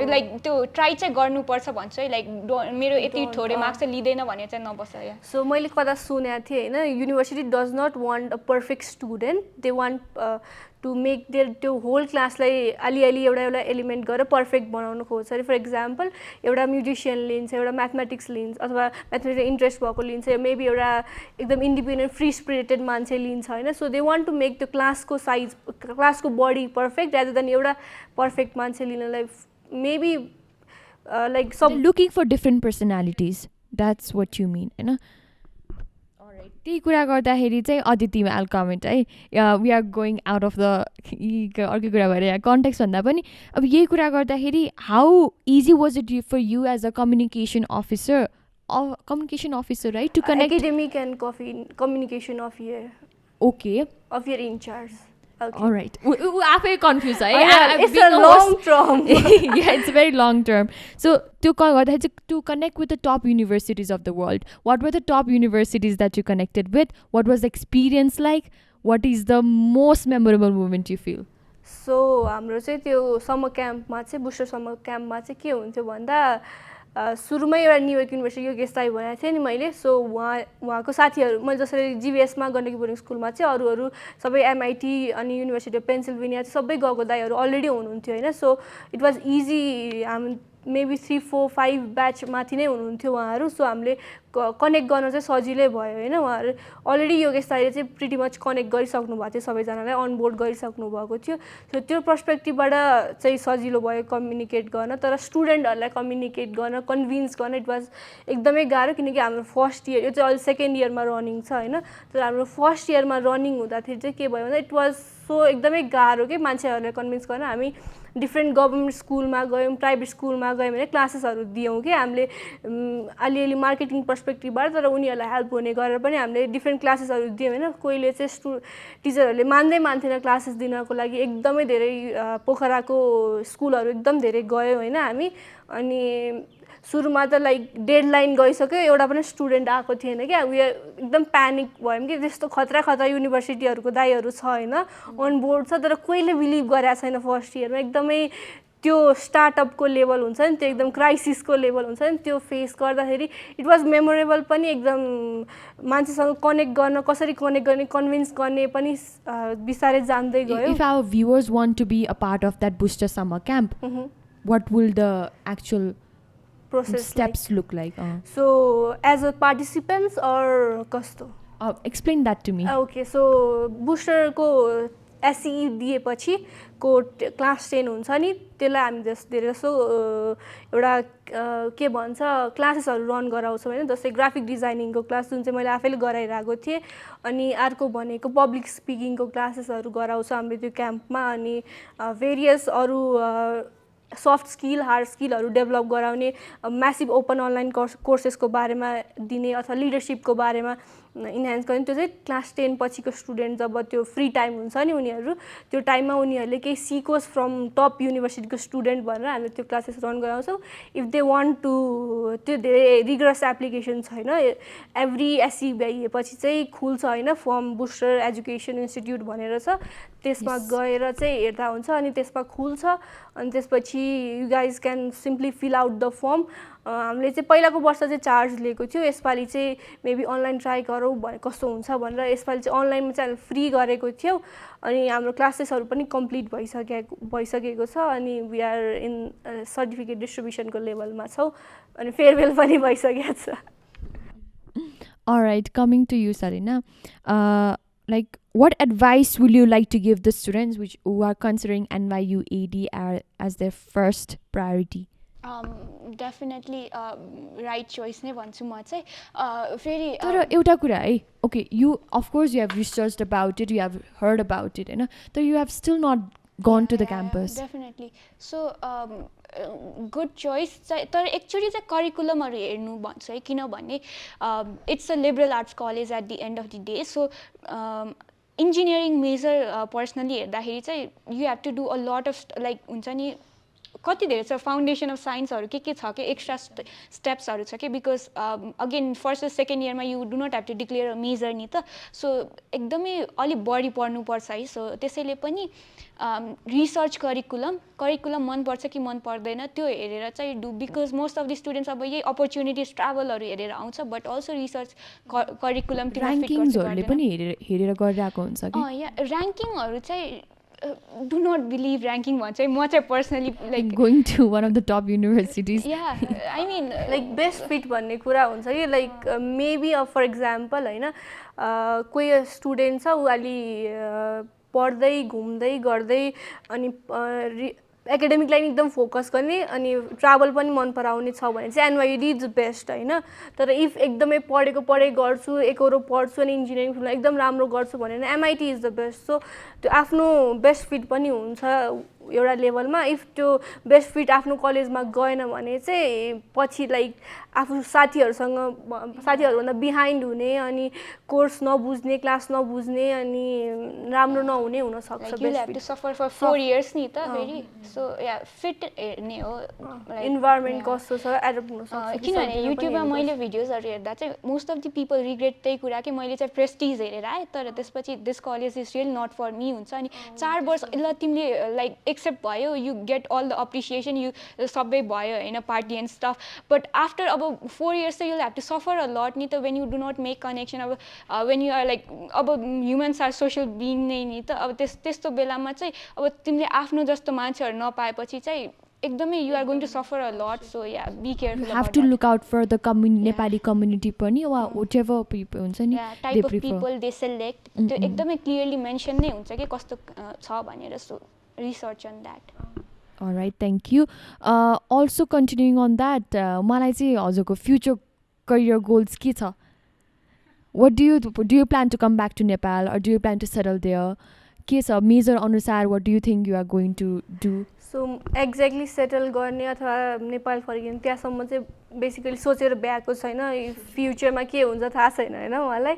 लाइक त्यो ट्राई चाहिँ गर्नुपर्छ भन्छु है लाइक मेरो यति थोरै मार्क्स चाहिँ लिँदैन भने चाहिँ नबस्छ या
सो मैले कता सुनेको थिएँ होइन university does not want a perfect student they want to make their त्यो होल क्लासलाई अलिअलि एउटा एलिमेन्ट गरेर पर्फेक्ट बनाउनु खोज्छ अरे फर इक्जाम्पल एउटा म्युजिसियन लिन्छ एउटा म्याथमेटिक्स लिन्छ अथवा म्याथमेटिक्स इन्ट्रेस्ट भएको लिन्छ मेबी एउटा एकदम इन्डिपेन्डेन्ट फ्री स्पिरिटेड मान्छे लिन्छ होइन so they want to make त्यो क्लासको साइज क्लासको बडी पर्फेक्ट रेदर देन एउटा पर्फेक्ट मान्छे लिनलाई मेबी लाइक सब
looking for different personalities that's what you mean होइन त्यही कुरा गर्दाखेरि चाहिँ अदिति आल कमेन्ट है we are going out of the अर्कै कुरा भएर कन्टेक्स्ट भन्दा पनि अब यही कुरा गर्दाखेरि how easy was it for you as a communication officer right to connect
academic and communication affair
okay
affair in charge
Alright. आफै कन्फ्युज है
It's a long term.
Yeah, it's a very long term. So to connect with the top universities of the world, what were the top universities that you connected with? What was the experience like? What is the most memorable moment you feel?
So हाम्रो चाहिँ त्यो summer क्याम्पमा चाहिँ booster summer क्याम्पमा चाहिँ के हुन्थ्यो भन्दा सुरुमै एउटा न्युयोर्क युनिभर्सिटी यो गेस्ट दाइ भनेको थिएँ नि मैले सो उहाँको साथीहरू मैले जसरी जिबिएसमा गण्डकी बोर्डिङ स्कुलमा चाहिँ अरू सबै एमआइटी अनि युनिभर्सिटी अफ पेन्सिल्भेनिया सबै गएको दाइहरू अलरेडी हुनुहुन्थ्यो होइन सो इट वाज इजी हामी मेबी 3, 4, 5 ब्याच माथि नै हुनुहुन्थ्यो उहाँहरू सो हामीले कनेक्ट गर्न चाहिँ सजिलै भयो होइन उहाँहरू अलरेडी योगेश दाइले चाहिँ प्रिटी मच कनेक्ट गरिसक्नु भएको थियो सबैजनालाई अनबोर्ड गरिसक्नु भएको थियो सो त्यो पर्सपेक्टिभबाट चाहिँ सजिलो भयो कम्युनिकेट गर्न तर स्टुडेन्टहरूलाई कम्युनिकेट गर्न कन्भिन्स गर्न इट वाज एकदमै गाह्रो किनकि हाम्रो फर्स्ट इयर यो चाहिँ अहिले सेकेन्ड इयरमा रनिङ छ होइन तर हाम्रो फर्स्ट इयरमा रनिङ हुँदाखेरि चाहिँ के भयो भन्दा इट वाज सो एकदमै गाह्रो के मान्छेहरूलाई कन्भिन्स गर्न हामी डिफ्रेन्ट गभर्मेन्ट स्कुलमा गयौँ प्राइभेट स्कुलमा गयौँ भने क्लासेसहरू दियौँ कि हामीले अलिअलि मार्केटिङ पर्सपेक्टिभबाट तर उनीहरूलाई हेल्प हुने गरेर पनि हामीले डिफ्रेन्ट क्लासेसहरू दियौँ होइन कोहीले चाहिँ टिचरहरूले मान्थेन क्लासेस दिनको लागि एकदमै धेरै पोखराको स्कुलहरू एकदम धेरै गयो होइन हामी अनि सुरुमा त लाइक डेडलाइन गइसक्यो एउटा पनि स्टुडेन्ट आएको थिएन क्या उयो एकदम प्यानिक भयौँ कि त्यस्तो खतरा युनिभर्सिटीहरूको दाइहरू छ होइन अन बोर्ड छ तर कोहीले बिलिभ गरेको छैन फर्स्ट इयरमा एकदमै त्यो स्टार्टअपको लेभल हुन्छ नि त्यो एकदम क्राइसिसको लेभल हुन्छ नि त्यो फेस गर्दाखेरि इट वाज मेमोरेबल पनि एकदम मान्छेसँग कनेक्ट गर्न कसरी कनेक्ट गर्ने कन्भिन्स गर्ने पनि बिस्तारै जान्दै गयो
if our viewers want to be a part of that booster summer camp what will the actual
process
steps look like?
So as a participants or kasto?
Explain that to me.
Okay, so booster ko SCE दिएपछि को class 10 हुन्छ नि त्यसलाई हामी धेरै जसो एउटा के भन्छ क्लासेसहरू रन गराउँछौँ होइन जस्तै ग्राफिक डिजाइनिङको क्लास जुन चाहिँ मैले आफैले गराइरहेको थिएँ अनि अर्को भनेको पब्लिक स्पिकिङको क्लासेसहरू गराउँछ हामीले त्यो क्याम्पमा अनि भेरियस अरू सफ्ट स्किल हार्ड स्किलहरू डेभलप गराउने म्यासिभ ओपन अनलाइन कोर्सेसको बारेमा दिने अथवा लिडरसिपको बारेमा इन्हान्स गर्ने त्यो चाहिँ क्लास 10 पछिको स्टुडेन्ट जब त्यो फ्री टाइम हुन्छ नि उनीहरू त्यो टाइममा उनीहरूले केही सिकोस् फ्रम टप युनिभर्सिटीको स्टुडेन्ट भनेर हामीले त्यो क्लासेस रन गराउँछौँ इफ दे वान्ट टु त्यो धेरै रिगरस एप्लिकेसन छैन एभ्री एससी भइएपछि चाहिँ खुल्छ होइन फर्म बुस्टर एजुकेसन इन्स्टिट्युट भनेर छ त्यसमा गएर चाहिँ हेर्दा हुन्छ अनि त्यसमा खुल्छ अनि त्यसपछि you guys can simply fill out the form हामीले चाहिँ पहिलाको वर्ष चाहिँ चार्ज लिएको थियो यसपालि चाहिँ मेबी अनलाइन ट्राई गरौँ भने कस्तो हुन्छ भनेर यसपालि चाहिँ अनलाइनमा चाहिँ फ्री गरेको थियौँ अनि हाम्रो क्लासेसहरू पनि कम्प्लिट भइसकेको छ अनि वी आर इन सर्टिफिकेट डिस्ट्रिब्युसनको लेभलमा छौँ अनि फेयरवेल पनि भइसकेको छ
Alright, coming to you, Salina. Like, what advice will you like to give the students who are considering NYUAD as their first priority?
Definitely right choice नै भन्छु म चाहिँ फेरि
तर एउटा कुरा है okay you of course you have researched about it you have heard about it हैन तर you have still not gone to the campus
definitely so good choice तर एक्चुअली चाहिँ करिकुलमहरू हेर्नु भन्छ है किनभने it's a liberal arts college at the end of the day so engineering major personally हेर्दाखेरि चाहिँ you have to do a lot of like हुन्छ नि कति धेरै छ फाउन्डेसन अफ साइन्सहरू के छ कि एक्स्ट्रा स्टेप्सहरू छ कि बिकज अगेन फर्स्ट र सेकेन्ड इयरमा you do not have to declare a major नि त सो एकदमै अलिक बढी पढ्नुपर्छ है सो त्यसैले पनि रिसर्च करिकुलम मनपर्छ कि मन पर्दैन त्यो हेरेर चाहिँ do because most of the students अब यही अपर्च्युनिटिज ट्राभलहरू हेरेर आउँछ बट अल्सो रिसर्च करिकुलमतिर
ऱ्याङ्किङ्सहरूले पनि हेरेर गरिरहेको हुन्छ कि
या ऱ्याङ्किङहरू चाहिँ डु नट बिलिभ ऱ्याङ्किङ भन्छ म चाहिँ personally like
going to one of the top universities
या I mean
like best fit भन्ने कुरा हुन्छ कि लाइक मेबी फर इक्जाम्पल होइन कोही स्टुडेन्ट छ ऊ अलि पढ्दै घुम्दै गर्दै अनि एकाडेमिकलाई एकदम फोकस गर्ने अनि ट्राभल पनि मन पराउने छ भने चाहिँ NYUAD इज बेस्ट होइन तर इफ एकदमै पढेको गर्छु एकरो पढ्छु अनि इन्जिनियरिङ फिल्डमा एकदम राम्रो गर्छु भने MIT is the best so त्यो आफ्नो बेस्ट फिट पनि हुन्छ एउटा लेभलमा इफ त्यो बेस्ट फिट आफ्नो कलेजमा गएन भने चाहिँ पछि लाइक आफू साथीहरूभन्दा बिहाइन्ड हुने अनि कोर्स नबुझ्ने क्लास नबुझ्ने अनि राम्रो नहुने हुनसक्छ
सफर फर 4 इयर्स नि त फेरि सो या फिट हेर्ने हो
इन्भाइरोमेन्ट कस्तो छ एडप्ट हुनसक्छ
किनभने युट्युबमा मैले भिडियोजहरू हेर्दा चाहिँ most of the people regret त्यही कुरा कि मैले चाहिँ प्रेस्टिज हेरेर आएँ तर त्यसपछि this college is real not for me हुन्छ अनि 4 वर्ष ल तिमीले लाइक एक्सेप्ट भयो you get all the appreciation you सबै भयो होइन party and stuff but after अब 4 इयर्स चाहिँ you have to suffer a lot नि त when you do not make connection अब वेन यु आर लाइक अब ह्युमन्स आर सोसियल बिङ नै नि त अब त्यस्तो बेलामा चाहिँ अब तिमीले आफ्नो जस्तो मान्छेहरू नपाएपछि चाहिँ एकदमै you are going to suffer a lot so yeah be careful
you have to look out for the Nepali community पनि वा व्हाटएभर पिपल हुन्छ नि
type of people they select त्यो एकदमै क्लियरली मेन्सन नै हुन्छ कि कस्तो छ भनेर so research on that
Alright, thank you. Also continuing on that, मलाई चाहिँ हजुरको future career goals के छ? What do you plan to come back to Nepal or do you plan to settle there? के छ major अनुसार what do you think you are going to do?
So exactly settle गर्ने अथवा नेपाल फर्किने त्यहाँसम्म चाहिँ बेसिकली सोचेर भ्याएको छैन फ्युचरमा के हुन्छ थाहा छैन होइन उहाँलाई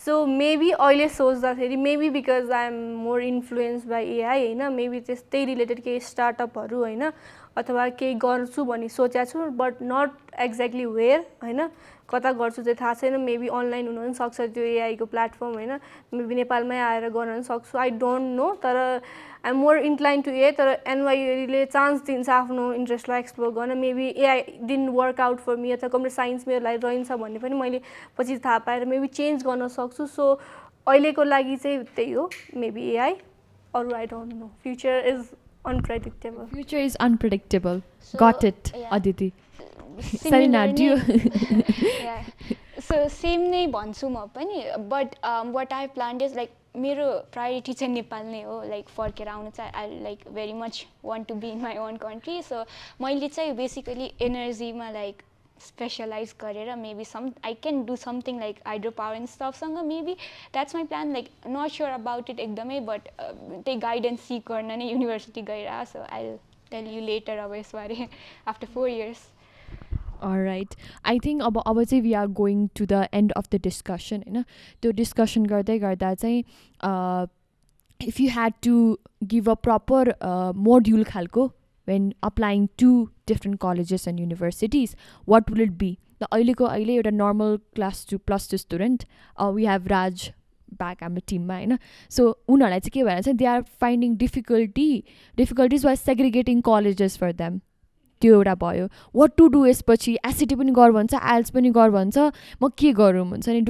सो मेबी अहिले सोच्दाखेरि maybe because I am more influence by AI होइन मेबी त्यस्तै रिलेटेड केही स्टार्टअपहरू होइन अथवा केही गर्छु भन्ने सोचेको छु बट नट एक्ज्याक्टली वेयर होइन कता गर्छु चाहिँ थाहा छैन मेबी अनलाइन हुन पनि सक्छ त्यो एआईको प्लेटफर्म होइन मेबी नेपालमै आएर गर्न पनि सक्छु आई डोन्ट नो तर I am more incline to uh तर NYUADले चान्स दिन्छ आफ्नो इन्ट्रेस्टलाई एक्सप्लोर गर्न maybe AI didn't work out for me अथवा कम्प्युटर साइन्स मेरो लागि रहन्छ भन्ने पनि मैले पछि थाहा पाएर मेबी चेन्ज गर्न सक्छु सो अहिलेको लागि चाहिँ त्यही हो मेबी एआई अरू I don't no future is unpredictable.
Future is unpredictable. So, got it, yeah. Aditi. Salina, do you?
Yeah. So same नै भन्छु म पनि but what I planned is like मेरो प्रायोरिटी चाहिँ नेपाल नै हो लाइक फर्केर आउनु चाहिँ I like very much want to be in my own country so मैले चाहिँ बेसिकली एनर्जीमा लाइक स्पेसलाइज गरेर maybe I can do something like hydro power and स्टफसँग maybe that's my plan like not sure about it एकदमै but त्यही guidance seek गर्न नै university गइरहेको so I tell you later अब यसबारे after 4 years.
Alright, I think अब चाहिँ we are going to the end of the discussion होइन त्यो डिस्कसन गर्दै गर्दा चाहिँ if you had to give a proper module खालको when applying to different colleges and universities, what will it be? The अहिले एउटा normal class 2 plus 2 student, we have Raj back हाम्रो टिममा होइन सो उनीहरूलाई चाहिँ के भएर चाहिँ they are finding difficulties while segregating colleges for them. त्यो एउटा भयो what to do यसपछि एसएटी पनि गर भन्छ आइएल्स पनि गर भन्छ म के गरौँ हुन्छ नि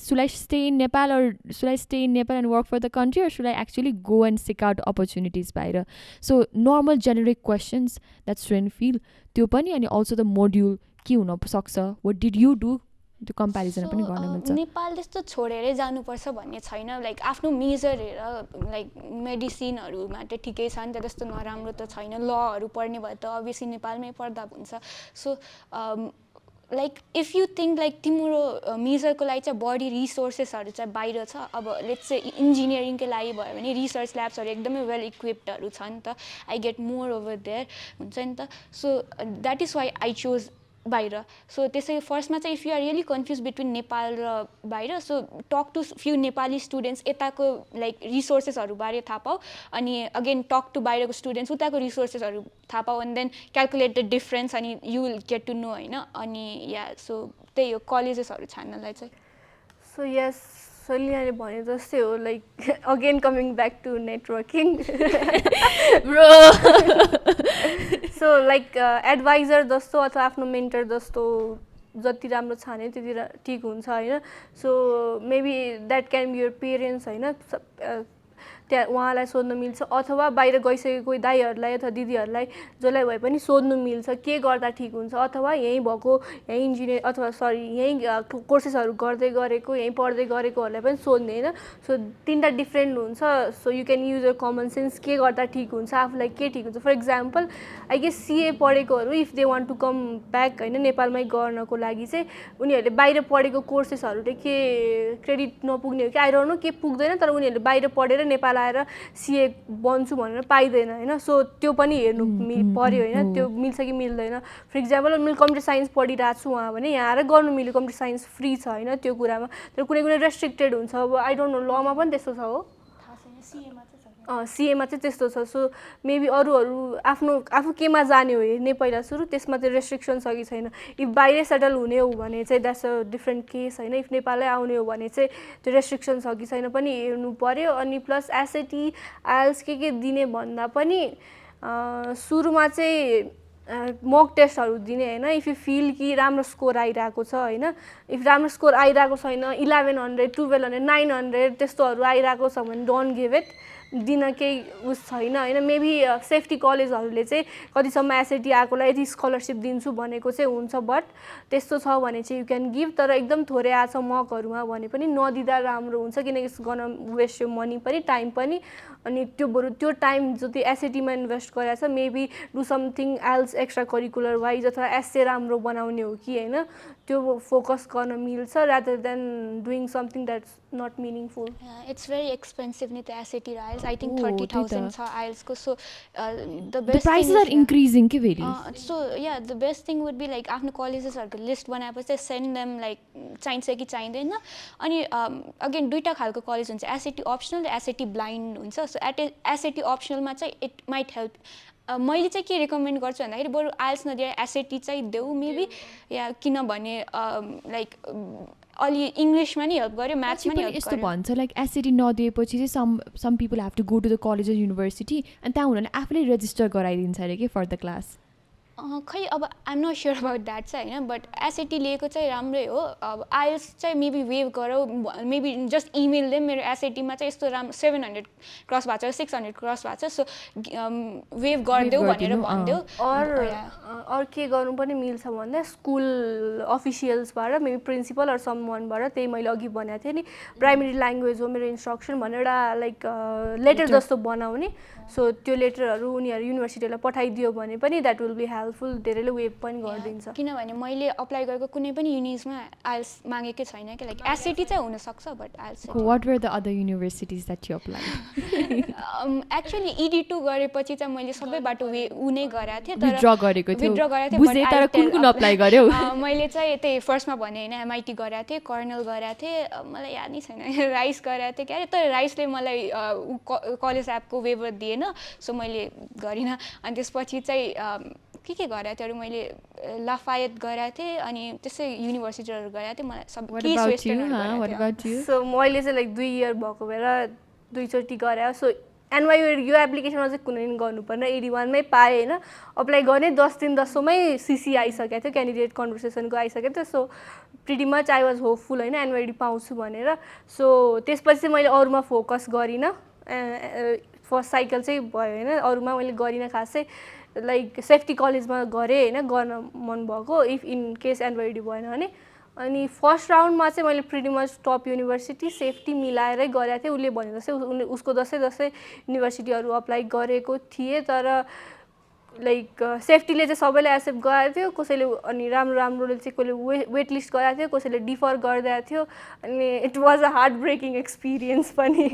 should I stay in Nepal or should I stay in Nepal and work for the country or should I actually go and seek out opportunities बाहिर so normal generic questions that student feel त्यो पनि अनि also the module के हुन सक्छ what did you do त्यो comparison पनि गर्न मिल्छ
नेपाल त्यस्तो छोडेरै जानुपर्छ भन्ने छैन लाइक आफ्नो मेजर हेरेर लाइक मेडिसिनहरूमा त ठिकै छ नि त त्यस्तो नराम्रो त छैन लहरू पढ्ने भए त अभियसली नेपालमै पढ्दा हुन्छ so like if you think like तिम्रो मेजरको लागि चाहिँ बडी रिसोर्सेसहरू चाहिँ बाहिर छ अब लेट्स चाहिँ इन्जिनियरिङकै लागि भयो भने रिसर्च ल्याब्सहरू एकदमै वेल इक्विप्डहरू छ नि त I get more over there हुन्छ नि त so that is why I choose बाहिर सो त्यसै फर्स्टमा चाहिँ if you are really confuse between Nepal र बाहिर so talk to few Nepali students यताको लाइक रिसोर्सेसहरूबारे थाहा पाऊ अनि अगेन टक टु बाहिरको स्टुडेन्ट्स उताको रिसोर्सेसहरू थाहा पाऊ and then calculate the difference अनि you will get to know होइन अनि या सो त्यही हो कलेजेसहरू छान्नलाई चाहिँ
सो यस सलिनाले भने जस्तै हो like again coming back to networking
bro
so like adviser जस्तो अथवा आफ्नो मेन्टर जस्तो जति राम्रो छ भने त्यति ठिक हुन्छ होइन so maybe that can be your parents होइन त्यहाँ उहाँलाई सोध्नु मिल्छ अथवा बाहिर गइसकेको कोही दाइहरूलाई अथवा दिदीहरूलाई जसलाई भए पनि सोध्नु मिल्छ के गर्दा ठिक हुन्छ अथवा यहीँ भएको यहीँ इन्जिनियर अथवा सरी यहीँ कोर्सेसहरू गर्दै गरेको यहीँ पढ्दै गरेकोहरूलाई पनि सोध्ने होइन सो तिनवटा डिफ्रेन्ट हुन्छ so you can use your common sense के गर्दा ठिक हुन्छ आफूलाई के ठिक हुन्छ for example I guess CA पढेकोहरू if they want to come back होइन नेपालमै गर्नको लागि चाहिँ उनीहरूले बाहिर पढेको कोर्सेसहरूले के क्रेडिट नपुग्ने हो कि आइरहनु के पुग्दैन तर उनीहरूले बाहिर पढेर नेपाल आएर सिए बन्छु भनेर पाइँदैन होइन सो त्यो पनि हेर्नु पर्यो होइन त्यो मिल्छ कि मिल्दैन फर इक्जाम्पल मैले कम्प्युटर साइन्स पढिरहेको छु उहाँ भने यहाँ आएर गर्नु मिल्यो कम्प्युटर साइन्स फ्री छ होइन त्यो कुरामा तर कुनै कुनै रेस्ट्रिक्टेड हुन्छ अब आई डोन्ट नो लमा पनि त्यस्तो छ हो सिएमा चाहिँ त्यस्तो छ सो मेबी अरूहरू आफू केमा जाने हो हेर्ने पहिला सुरु त्यसमा चाहिँ रेस्ट्रिक्सन छ कि छैन इफ बाहिरै सेटल हुने हो भने चाहिँ द्याट्स अ डिफ्रेन्ट केस होइन इफ नेपालै आउने हो भने चाहिँ त्यो रेस्ट्रिक्सन छ कि छैन पनि हेर्नु पर्यो अनि प्लस एसएटी आइएल्स के दिने भन्दा पनि सुरुमा चाहिँ मक टेस्टहरू दिने होइन इफ यु फिल कि राम्रो स्कोर आइरहेको छ होइन इफ राम्रो स्कोर आइरहेको छैन 1100 1200 900 त्यस्तोहरू आइरहेको छ भने डोन्ट गिभ इट दिन केही उस छैन होइन मेबी सेफ्टी कलेजहरूले चाहिँ कतिसम्म एसएटी आएकोलाई यदि स्कलरसिप दिन्छु भनेको चाहिँ हुन्छ बट त्यस्तो छ भने चाहिँ यु क्यान गिभ तर एकदम थोरै आछ मकहरूमा भने पनि नदिँदा राम्रो हुन्छ किनकि गर्न वेस्ट यो मनी पनि टाइम पनि अनि त्यो बरु त्यो टाइम जति एसएटीमा इन्भेस्ट गरेको छ maybe do something else extra curricular wise अथवा एसए राम्रो बनाउने हो कि होइन त्यो फोकस गर्न मिल्छ rather than doing something that's not meaningful
it's very expensive नि त एसएटी र आइएल्स आई थिङ्क 30,000 छ आइएल्सको so the
The prices are increasing के very.
So yeah the best thing would be like आफ्नो कलेजेसहरूको लिस्ट बनाएपछि चाहिँ सेन्ड देम लाइक चाहिन्छ कि चाहिँदैन अनि अगेन दुईवटा खालको कलेज हुन्छ एसएटी अप्सनल र एसएटी ब्लाइन्ड हुन्छ सो एसएटी अप्सनलमा चाहिँ इट माइट हेल्प मैले चाहिँ के रिकमेन्ड गर्छु भन्दाखेरि बरु आइएल्स नदिएर एसएटी चाहिँ देऊ मेबी या किनभने लाइक अलि इङ्ग्लिसमा नि हेल्प गर्यो म्याथ्समा नि हेल्प
यस्तो भन्छ लाइक एसएटी नदिएपछि चाहिँ some people have to go to the college or university अनि त्यहाँ हुनाले आफूले रेजिस्टर गराइदिन्छ अरे कि फर द क्लास
खै अब I'm not sure about that चाहिँ होइन बट एसएटी लिएको चाहिँ राम्रै हो अब आइएल्स चाहिँ मेबी वेभ गरौँ मेबी जस्ट इमेल दे मेरो एसएटीमा चाहिँ यस्तो राम्रो 700 क्रस भएको छ 600 क्रस भएको छ सो वेभ गरिदेऊ भनेर भनिदेऊ
अरू के गर्नु पनि मिल्छ भन्दा स्कुल अफिसियल्सबाट मेबी प्रिन्सिपल अर समवानबाट त्यही मैले अघि भनेको थिएँ नि प्राइमेरी ल्याङ्ग्वेज हो मेरो इन्स्ट्रक्सन भनेर एउटा लाइक लेटर जस्तो बनाउने सो त्यो लेटरहरू उनीहरू युनिभर्सिटीलाई पठाइदियो भने पनि द्याट विल बी हेल्पफुल धेरैले वेभ पनि गरिदिन्छ
किनभने मैले अप्लाई गरेको कुनै पनि युनिभर्सिटीमा आइएल्स मागेकै छैन कि लाइक एसएटी चाहिँ हुनसक्छ but IELTS
What were the other universities that you applied?
Actually ED2 गरेपछि चाहिँ मैले सबै बाटो नै गरेको थिएँ
विथड्र गरेको थियो
विथड्र गरेको
बुझे तर कुन अप्लाई गर्यौ
मैले चाहिँ त्यही फर्स्टमा भने होइन एमआइटी गरेको थिएँ कर्नल गरेको थिएँ मलाई याद नै छैन राइस गरेको थिएँ क्या तर राइसले मलाई कलेज एपको वेभर दिएन सो मैले गरिनँ अनि त्यसपछि चाहिँ के गरेको थिएँ अरू मैले लाफायत गरेको थिएँ अनि त्यसै युनिभर्सिटीहरू गरेको थिएँ मलाई सब
सो मैले चाहिँ लाइक 2 इयर भएको भएर 2 चोटि गरेँ सो NYUAD यो एप्लिकेसनमा चाहिँ कुनै पनि गर्नुपर्ने 81 मै पाएँ होइन अप्लाई गर्ने 10 दिन 10मै सिसी आइसकेको थियो क्यान्डिडेट कन्भर्सेसनको आइसकेको थियो so pretty much I was hopeful होइन NYUAD पाउँछु भनेर सो त्यसपछि चाहिँ मैले अरूमा फोकस गरिनँ फर्स्ट साइकल चाहिँ भयो होइन अरूमा मैले गरिनँ खासै लाइक सेफ्टी कलेजमा गरेँ होइन गर्न मन भएको इफ इन केस NYUAD भएन भने अनि फर्स्ट राउन्डमा चाहिँ मैले pretty much top university safety मिलाएरै गरेको थिएँ उसले भने जस्तै उसको दसैँ युनिभर्सिटीहरू अप्लाई गरेको थिएँ तर लाइक सेफ्टीले चाहिँ सबैलाई एक्सेप्ट गराएको थियो कसैले अनि राम्रोले चाहिँ कसैले वेट लिस्ट गराएको थियो कसैले डिफर गरिदिएको थियो अनि it was a heart breaking experience पनि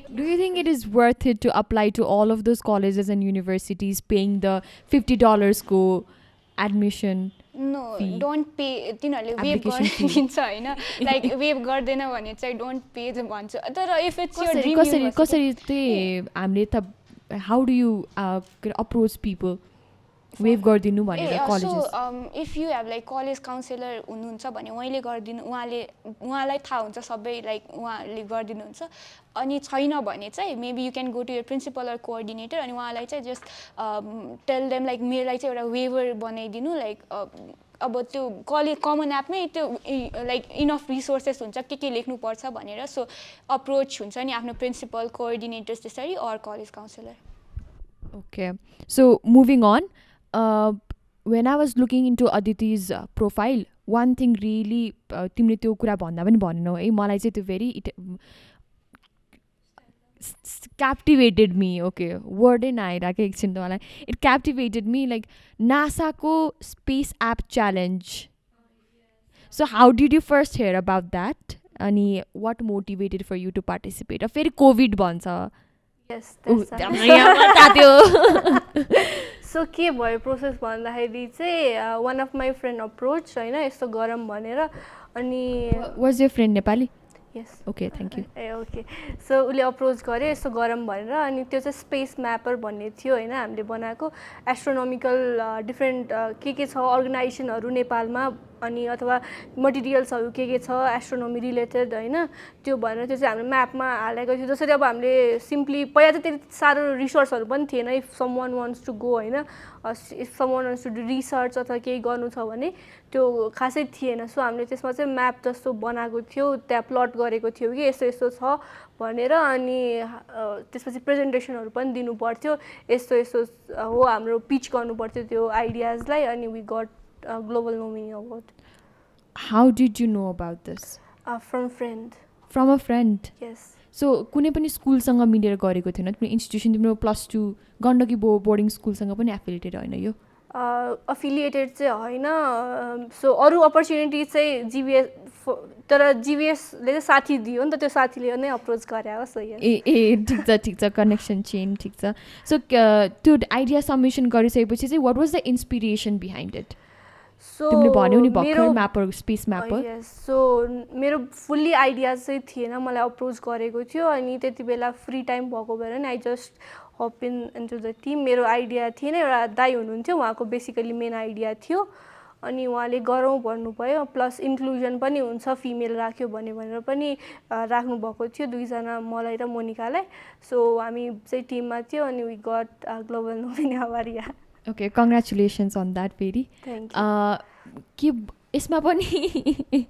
Do you think it is worth it to apply to all of those colleges and universities paying the $50 को admission
no
fee?
Don't pay तिनीहरूले waive
Application fee.
गरिदिन्छ होइन like wave गर्दैन भने चाहिँ don't pay भन्छु तर इफ इट्स योर ड्रिम
कसरी चाहिँ हामीले त how do you approach people waive गरिदिनु भनेर colleges
if you have like college counselor हुनुहुन्छ भने उहाँले गरिदिनु उहाँलाई थाहा हुन्छ सबै लाइक उहाँहरूले गरिदिनुहुन्छ अनि छैन भने चाहिँ maybe you can go to your principal or coordinator अनि उहाँलाई चाहिँ जस्ट टेल देम लाइक मेरोलाई चाहिँ एउटा वेभर बनाइदिनु लाइक अब त्यो कलेज कमन एपमै त्यो लाइक इनफ रिसोर्सेस हुन्छ के लेख्नुपर्छ भनेर सो अप्रोच हुन्छ नि आफ्नो प्रिन्सिपल कोअर्डिनेटर्स त्यसरी or college counselor
Okay, so moving on, when I was looking into Aditi's profile, one thing really तिमीले त्यो कुरा भन्दा पनि भनेनौ है मलाई चाहिँ त्यो very captivated me. Okay, word in आइरहेको एकछिन त मलाई it captivated me like NASA को space app challenge. So how did you first hear about that? अनि what motivated for you to participate? फेरि COVID भन्छ.
Yes,
So
के भयो प्रोसेस भन्दाखेरि चाहिँ one of my friend approach होइन यस्तो गरौँ भनेर अनि
was your friend Nepali
yes
okay thank U
A okay so उसले अप्रोच गर्यो यस्तो गरौँ भनेर अनि त्यो चाहिँ स्पेस म्यापर भन्ने थियो होइन हामीले बनाएको एस्ट्रोनोमिकल डिफ्रेन्ट के छ अर्गनाइजेसनहरू नेपालमा अनि अथवा मटेरियल्सहरू के छ एस्ट्रोनोमी रिलेटेड होइन त्यो भनेर त्यो चाहिँ हामीले म्यापमा हालेको थियो जसरी अब हामीले सिम्पली पहिला चाहिँ त्यति साह्रो रिसोर्सहरू पनि थिएन if someone wants to go होइन if someone wants to do research अथवा केही गर्नु छ भने त्यो खासै थिएन सो हामीले त्यसमा चाहिँ म्याप जस्तो बनाएको थियो त्यहाँ प्लट गरेको थियो कि यस्तो यस्तो छ भनेर अनि त्यसपछि प्रेजेन्टेसनहरू पनि दिनु पर्थ्यो यस्तो यस्तो हो हाम्रो पिच गर्नु पर्थ्यो त्यो आइडियाजलाई अनि we got global nominee award.
How did you know about this?
From friend.
From a friend?
Yes.
So कुनै पनि स्कुलसँग मिलेर गरेको थिएन तिम्रो इन्स्टिट्युसन तिम्रो +2 गण्डकी बोर्डिङ स्कुलसँग पनि एफिलिएटेड होइन यो
अफिलिएटेड चाहिँ होइन सो अरू अपर्च्युनिटी चाहिँ जिबिएस तर जिबिएसले चाहिँ साथी दियो नि त त्यो साथीले नै अप्रोच गरे हो सही
ए ठिक छ कनेक्सन चेन ठिक छ सो त्यो आइडिया सबमिसन गरिसकेपछि चाहिँ what was the inspiration behind it
so
तिमीले भन्यौ नि भर्खर म्यापर स्पेस म्यापर
सो मेरो फुल्ली आइडिया चाहिँ थिएन मलाई अप्रोच गरेको थियो अनि त्यति बेला फ्री टाइम भएको भएर नि I just hop into the team मेरो आइडिया थिएन एउटा दाइ हुनुहुन्थ्यो उहाँको बेसिकली मेन आइडिया थियो अनि उहाँले गरौँ भन्नुभयो प्लस इन्क्लुजन पनि हुन्छ फिमेल राख्यो भनेर पनि राख्नुभएको थियो दुईजना मलाई र मोनिकालाई सो हामी चाहिँ टिममा थियो अनि we got global nominee award
okay congratulations on that very के यसमा पनि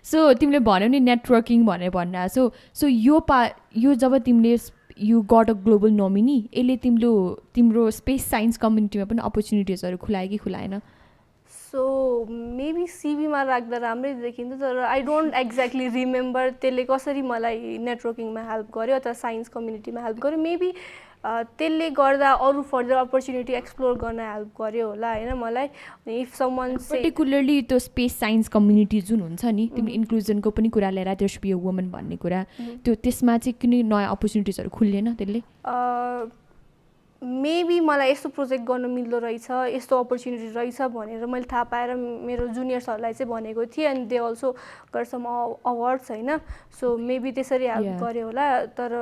सो तिमीले भन्यौ नि नेटवर्किङ भनेर भनिरहेको सो यो जब तिमीले you got a global nominee यसले तिम्रो स्पेस साइन्स कम्युनिटीमा पनि अपर्च्युनिटिजहरू खुलायो कि खुलाएन
सो मेबी सिभीमा राख्दा राम्रै देखिन्छ तर आई डोन्ट एक्ज्याक्टली रिमेम्बर त्यसले कसरी मलाई नेटवर्किङमा हेल्प गर्यो अथवा साइन्स कम्युनिटीमा हेल्प गर्यो मेबी त्यसले गर्दा अरू फर्दर अपर्च्युनिटी एक्सप्लोर गर्न हेल्प गर्यो होला होइन मलाई इफ समवन
पर्टिकुलरली त्यो स्पेस साइन्स कम्युनिटी जुन हुन्छ नि तिम्रो इन्क्लुजनको पनि कुरा लिएर there should be a woman भन्ने कुरा त्यो त्यसमा चाहिँ कुनै नयाँ अपर्च्युनिटिजहरू खुल्लेन त्यसले
मेबी मलाई यस्तो प्रोजेक्ट गर्न मिल्दो रहेछ यस्तो अपर्च्युनिटी रहेछ भनेर मैले थाहा पाएर मेरो जुनियर्सहरूलाई चाहिँ भनेको थिएँ अनि they also got some awards होइन सो मेबी त्यसरी हेल्प गर्यो होला तर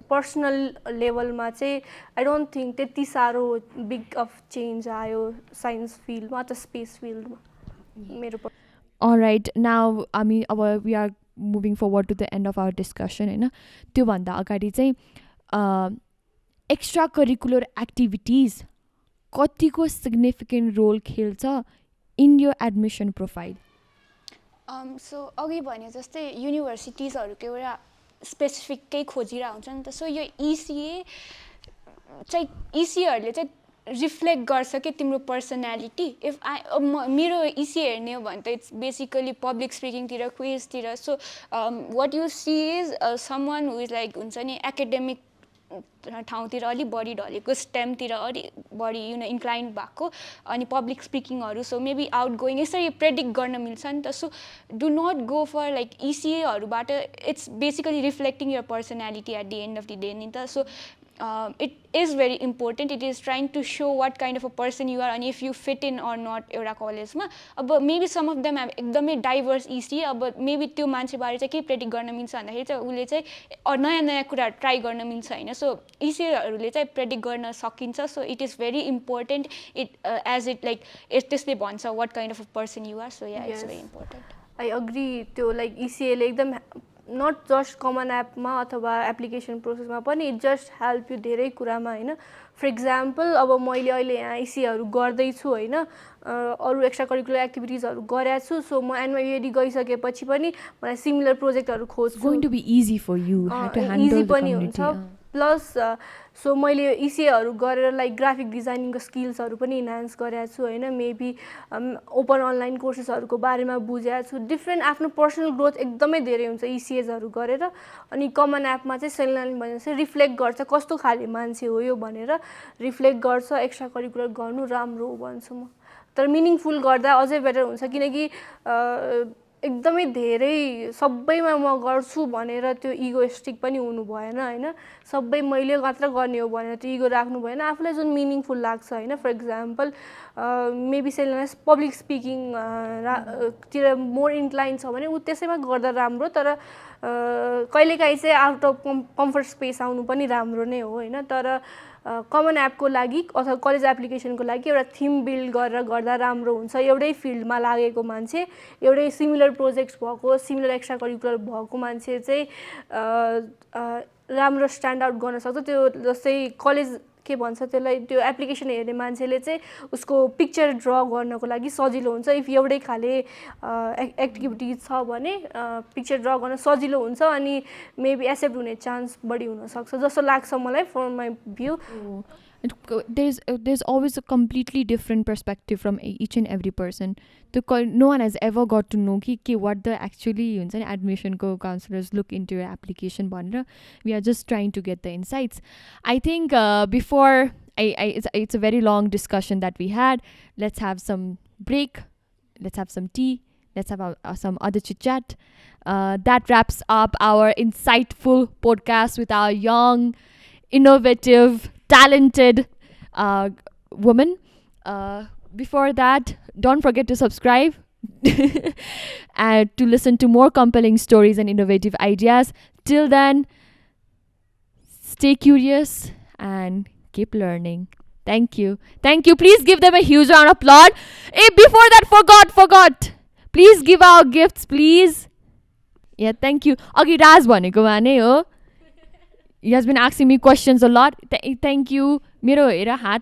पर्सनल लेभलमा चाहिँ आई डोन्ट थिङ्क त्यति साह्रो बिग अफ चेन्ज आयो साइन्स फिल्डमा त स्पेस फिल्डमा मेरो
अलराइट नाउ हामी अब we are moving forward to the end of our discussion होइन त्योभन्दा अगाडि चाहिँ एक्स्ट्रा करिकुलर एक्टिभिटिज कतिको सिग्निफिकेन्ट रोल खेल्छ इन यो एडमिसन प्रोफाइल
सो अघि भने जस्तै युनिभर्सिटिजहरूको एउटा स्पेसिफिक केही खोजिरहेको हुन्छ नि त सो यो इसिए चाहिँ इसिएहरूले चाहिँ रिफ्लेक्ट गर्छ कि तिम्रो पर्सनालिटी इफ मेरो इसिए हेर्ने हो भने त इट्स बेसिकली पब्लिक स्पिकिङतिर क्विजतिर so what you see is someone who is like हुन्छ नि एकाडेमिक ठाउँतिर अलिक बढी ढलेको स्टेमतिर अलिक बढी इन्क्लाइन्ड भएको अनि पब्लिक स्पिकिङहरू सो मेबी आउट गोइङ यसरी प्रेडिक्ट गर्न मिल्छ नि त so do not go for like इसिएहरूबाट it's basically reflecting your personality at the end of the day नि त so it is very important. It is trying to show what kind of a person you are and if you fit in or not एउटा कलेजमा. अब maybe some of them have एकदमै diverse EC, अब maybe त्यो मान्छेबारे चाहिँ के predict गर्न मिल्छ भन्दाखेरि चाहिँ उसले चाहिँ नयाँ नयाँ कुरा ट्राई गर्न मिल्छ होइन. सो ECहरूले चाहिँ प्रेडिक्ट गर्न सकिन्छ. So it is very important as it like त्यसले भन्छ what kind of a person you are. So yeah it's very important.
I agree. त्यो लाइक ECAले एकदम नट जस्ट कमन एपमा अथवा एप्लिकेसन प्रोसेसमा पनि इट जस्ट हेल्प यु धेरै कुरामा होइन. फर इक्जाम्पल अब मैले अहिले यहाँ ECAहरू गर्दैछु होइन, अरू एक्स्ट्रा करिकुलर एक्टिभिटिजहरू गरेको छु. सो म NYUAD गइसकेपछि पनि मलाई सिमिलर प्रोजेक्टहरू खोज्छु.
इजी
पनि हुन्छ. प्लस सो मैले ECAहरू गरेर लाइक ग्राफिक डिजाइनिङको स्किल्सहरू पनि इन्हान्स गरेको छु होइन. मेबी ओपन अनलाइन कोर्सेसहरूको बारेमा बुझेको छु. डिफ्रेन्ट आफ्नो पर्सनल ग्रोथ एकदमै धेरै हुन्छ ECAsहरू गरेर. अनि कमन एपमा चाहिँ सेलिनाले भने चाहिँ रिफ्लेक्ट गर्छ कस्तो खाले मान्छे हो यो भनेर रिफ्लेक्ट गर्छ. एक्स्ट्रा करिकुलर गर्नु राम्रो हो भन्छु म. तर मिनिङफुल गर्दा अझै बेटर हुन्छ किनकि एकदमै धेरै सबैमा म गर्छु भनेर त्यो इगोइस्टिक पनि हुनु भएन होइन. सबै मैले मात्र गर्ने हो भनेर त्यो इगो राख्नु भएन. आफूलाई जुन मिनिङफुल लाग्छ होइन. For example maybe Selina public speaking तिर मोर इन्क्लाइन छ भने ऊ त्यसैमा गर्दा राम्रो. तर कहिलेकाहीँ चाहिँ आउट अफ कम्फर्ट स्पेस आउनु पनि राम्रो नै हो होइन. तर कमन एपको लागि अथवा कलेज एप्लिकेसनको लागि एउटा थिम बिल्ड गरेर गर्दा राम्रो हुन्छ. एउटै फिल्डमा लागेको मान्छे, एउटै सिमिलर प्रोजेक्ट्स भएको, सिमिलर एक्स्ट्रा करिकुलर भएको मान्छे चाहिँ राम्रो स्ट्यान्ड आउट गर्न सक्छ. त्यो जस्तै कलेज के भन्छ त्यसलाई, त्यो एप्लिकेसन हेर्ने मान्छेले चाहिँ उसको पिक्चर ड्र गर्नको लागि सजिलो हुन्छ. इफ एउटै खाले एक्टिभिटी छ भने पिक्चर ड्र गर्न सजिलो हुन्छ अनि मेबी एक्सेप्ट हुने चान्स बढी हुनसक्छ जस्तो लाग्छ मलाई from my view.
There's always a completely different perspective from each and every person. No one has ever got to know what the actually admission counselors look into your application. We are just trying to get the insights. I think before it's a very long discussion that we had. Let's have some break. Let's have some tea. Let's have some other chit chat. That wraps up our insightful podcast with our young, innovative, talented woman. Before that, don't forget to subscribe and to listen to more compelling stories and innovative ideas. Till then, stay curious and keep learning. Thank you. Please give them a huge round of applause. Hey, before that, forgot. Please give our gifts, please. Yeah, thank you. Okay, Raz bhaneko bhane ho. He has been asking me questions a lot. Thank you. Mero hera hat.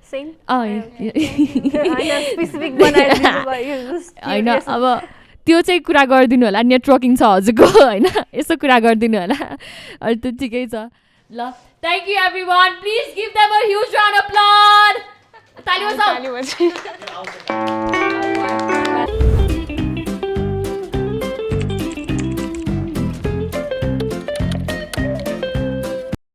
Same.
Specific बनाइदिनु भयो.
हैन अब त्यो चाहिँ कुरा गरिदिनु होला. Networking छ हजुरको हैन, यसो कुरा गरिदिनु होला. अरू त ठिकै छ ल. Thank you everyone. Please give them a huge round of applause. ताली बजाऊ.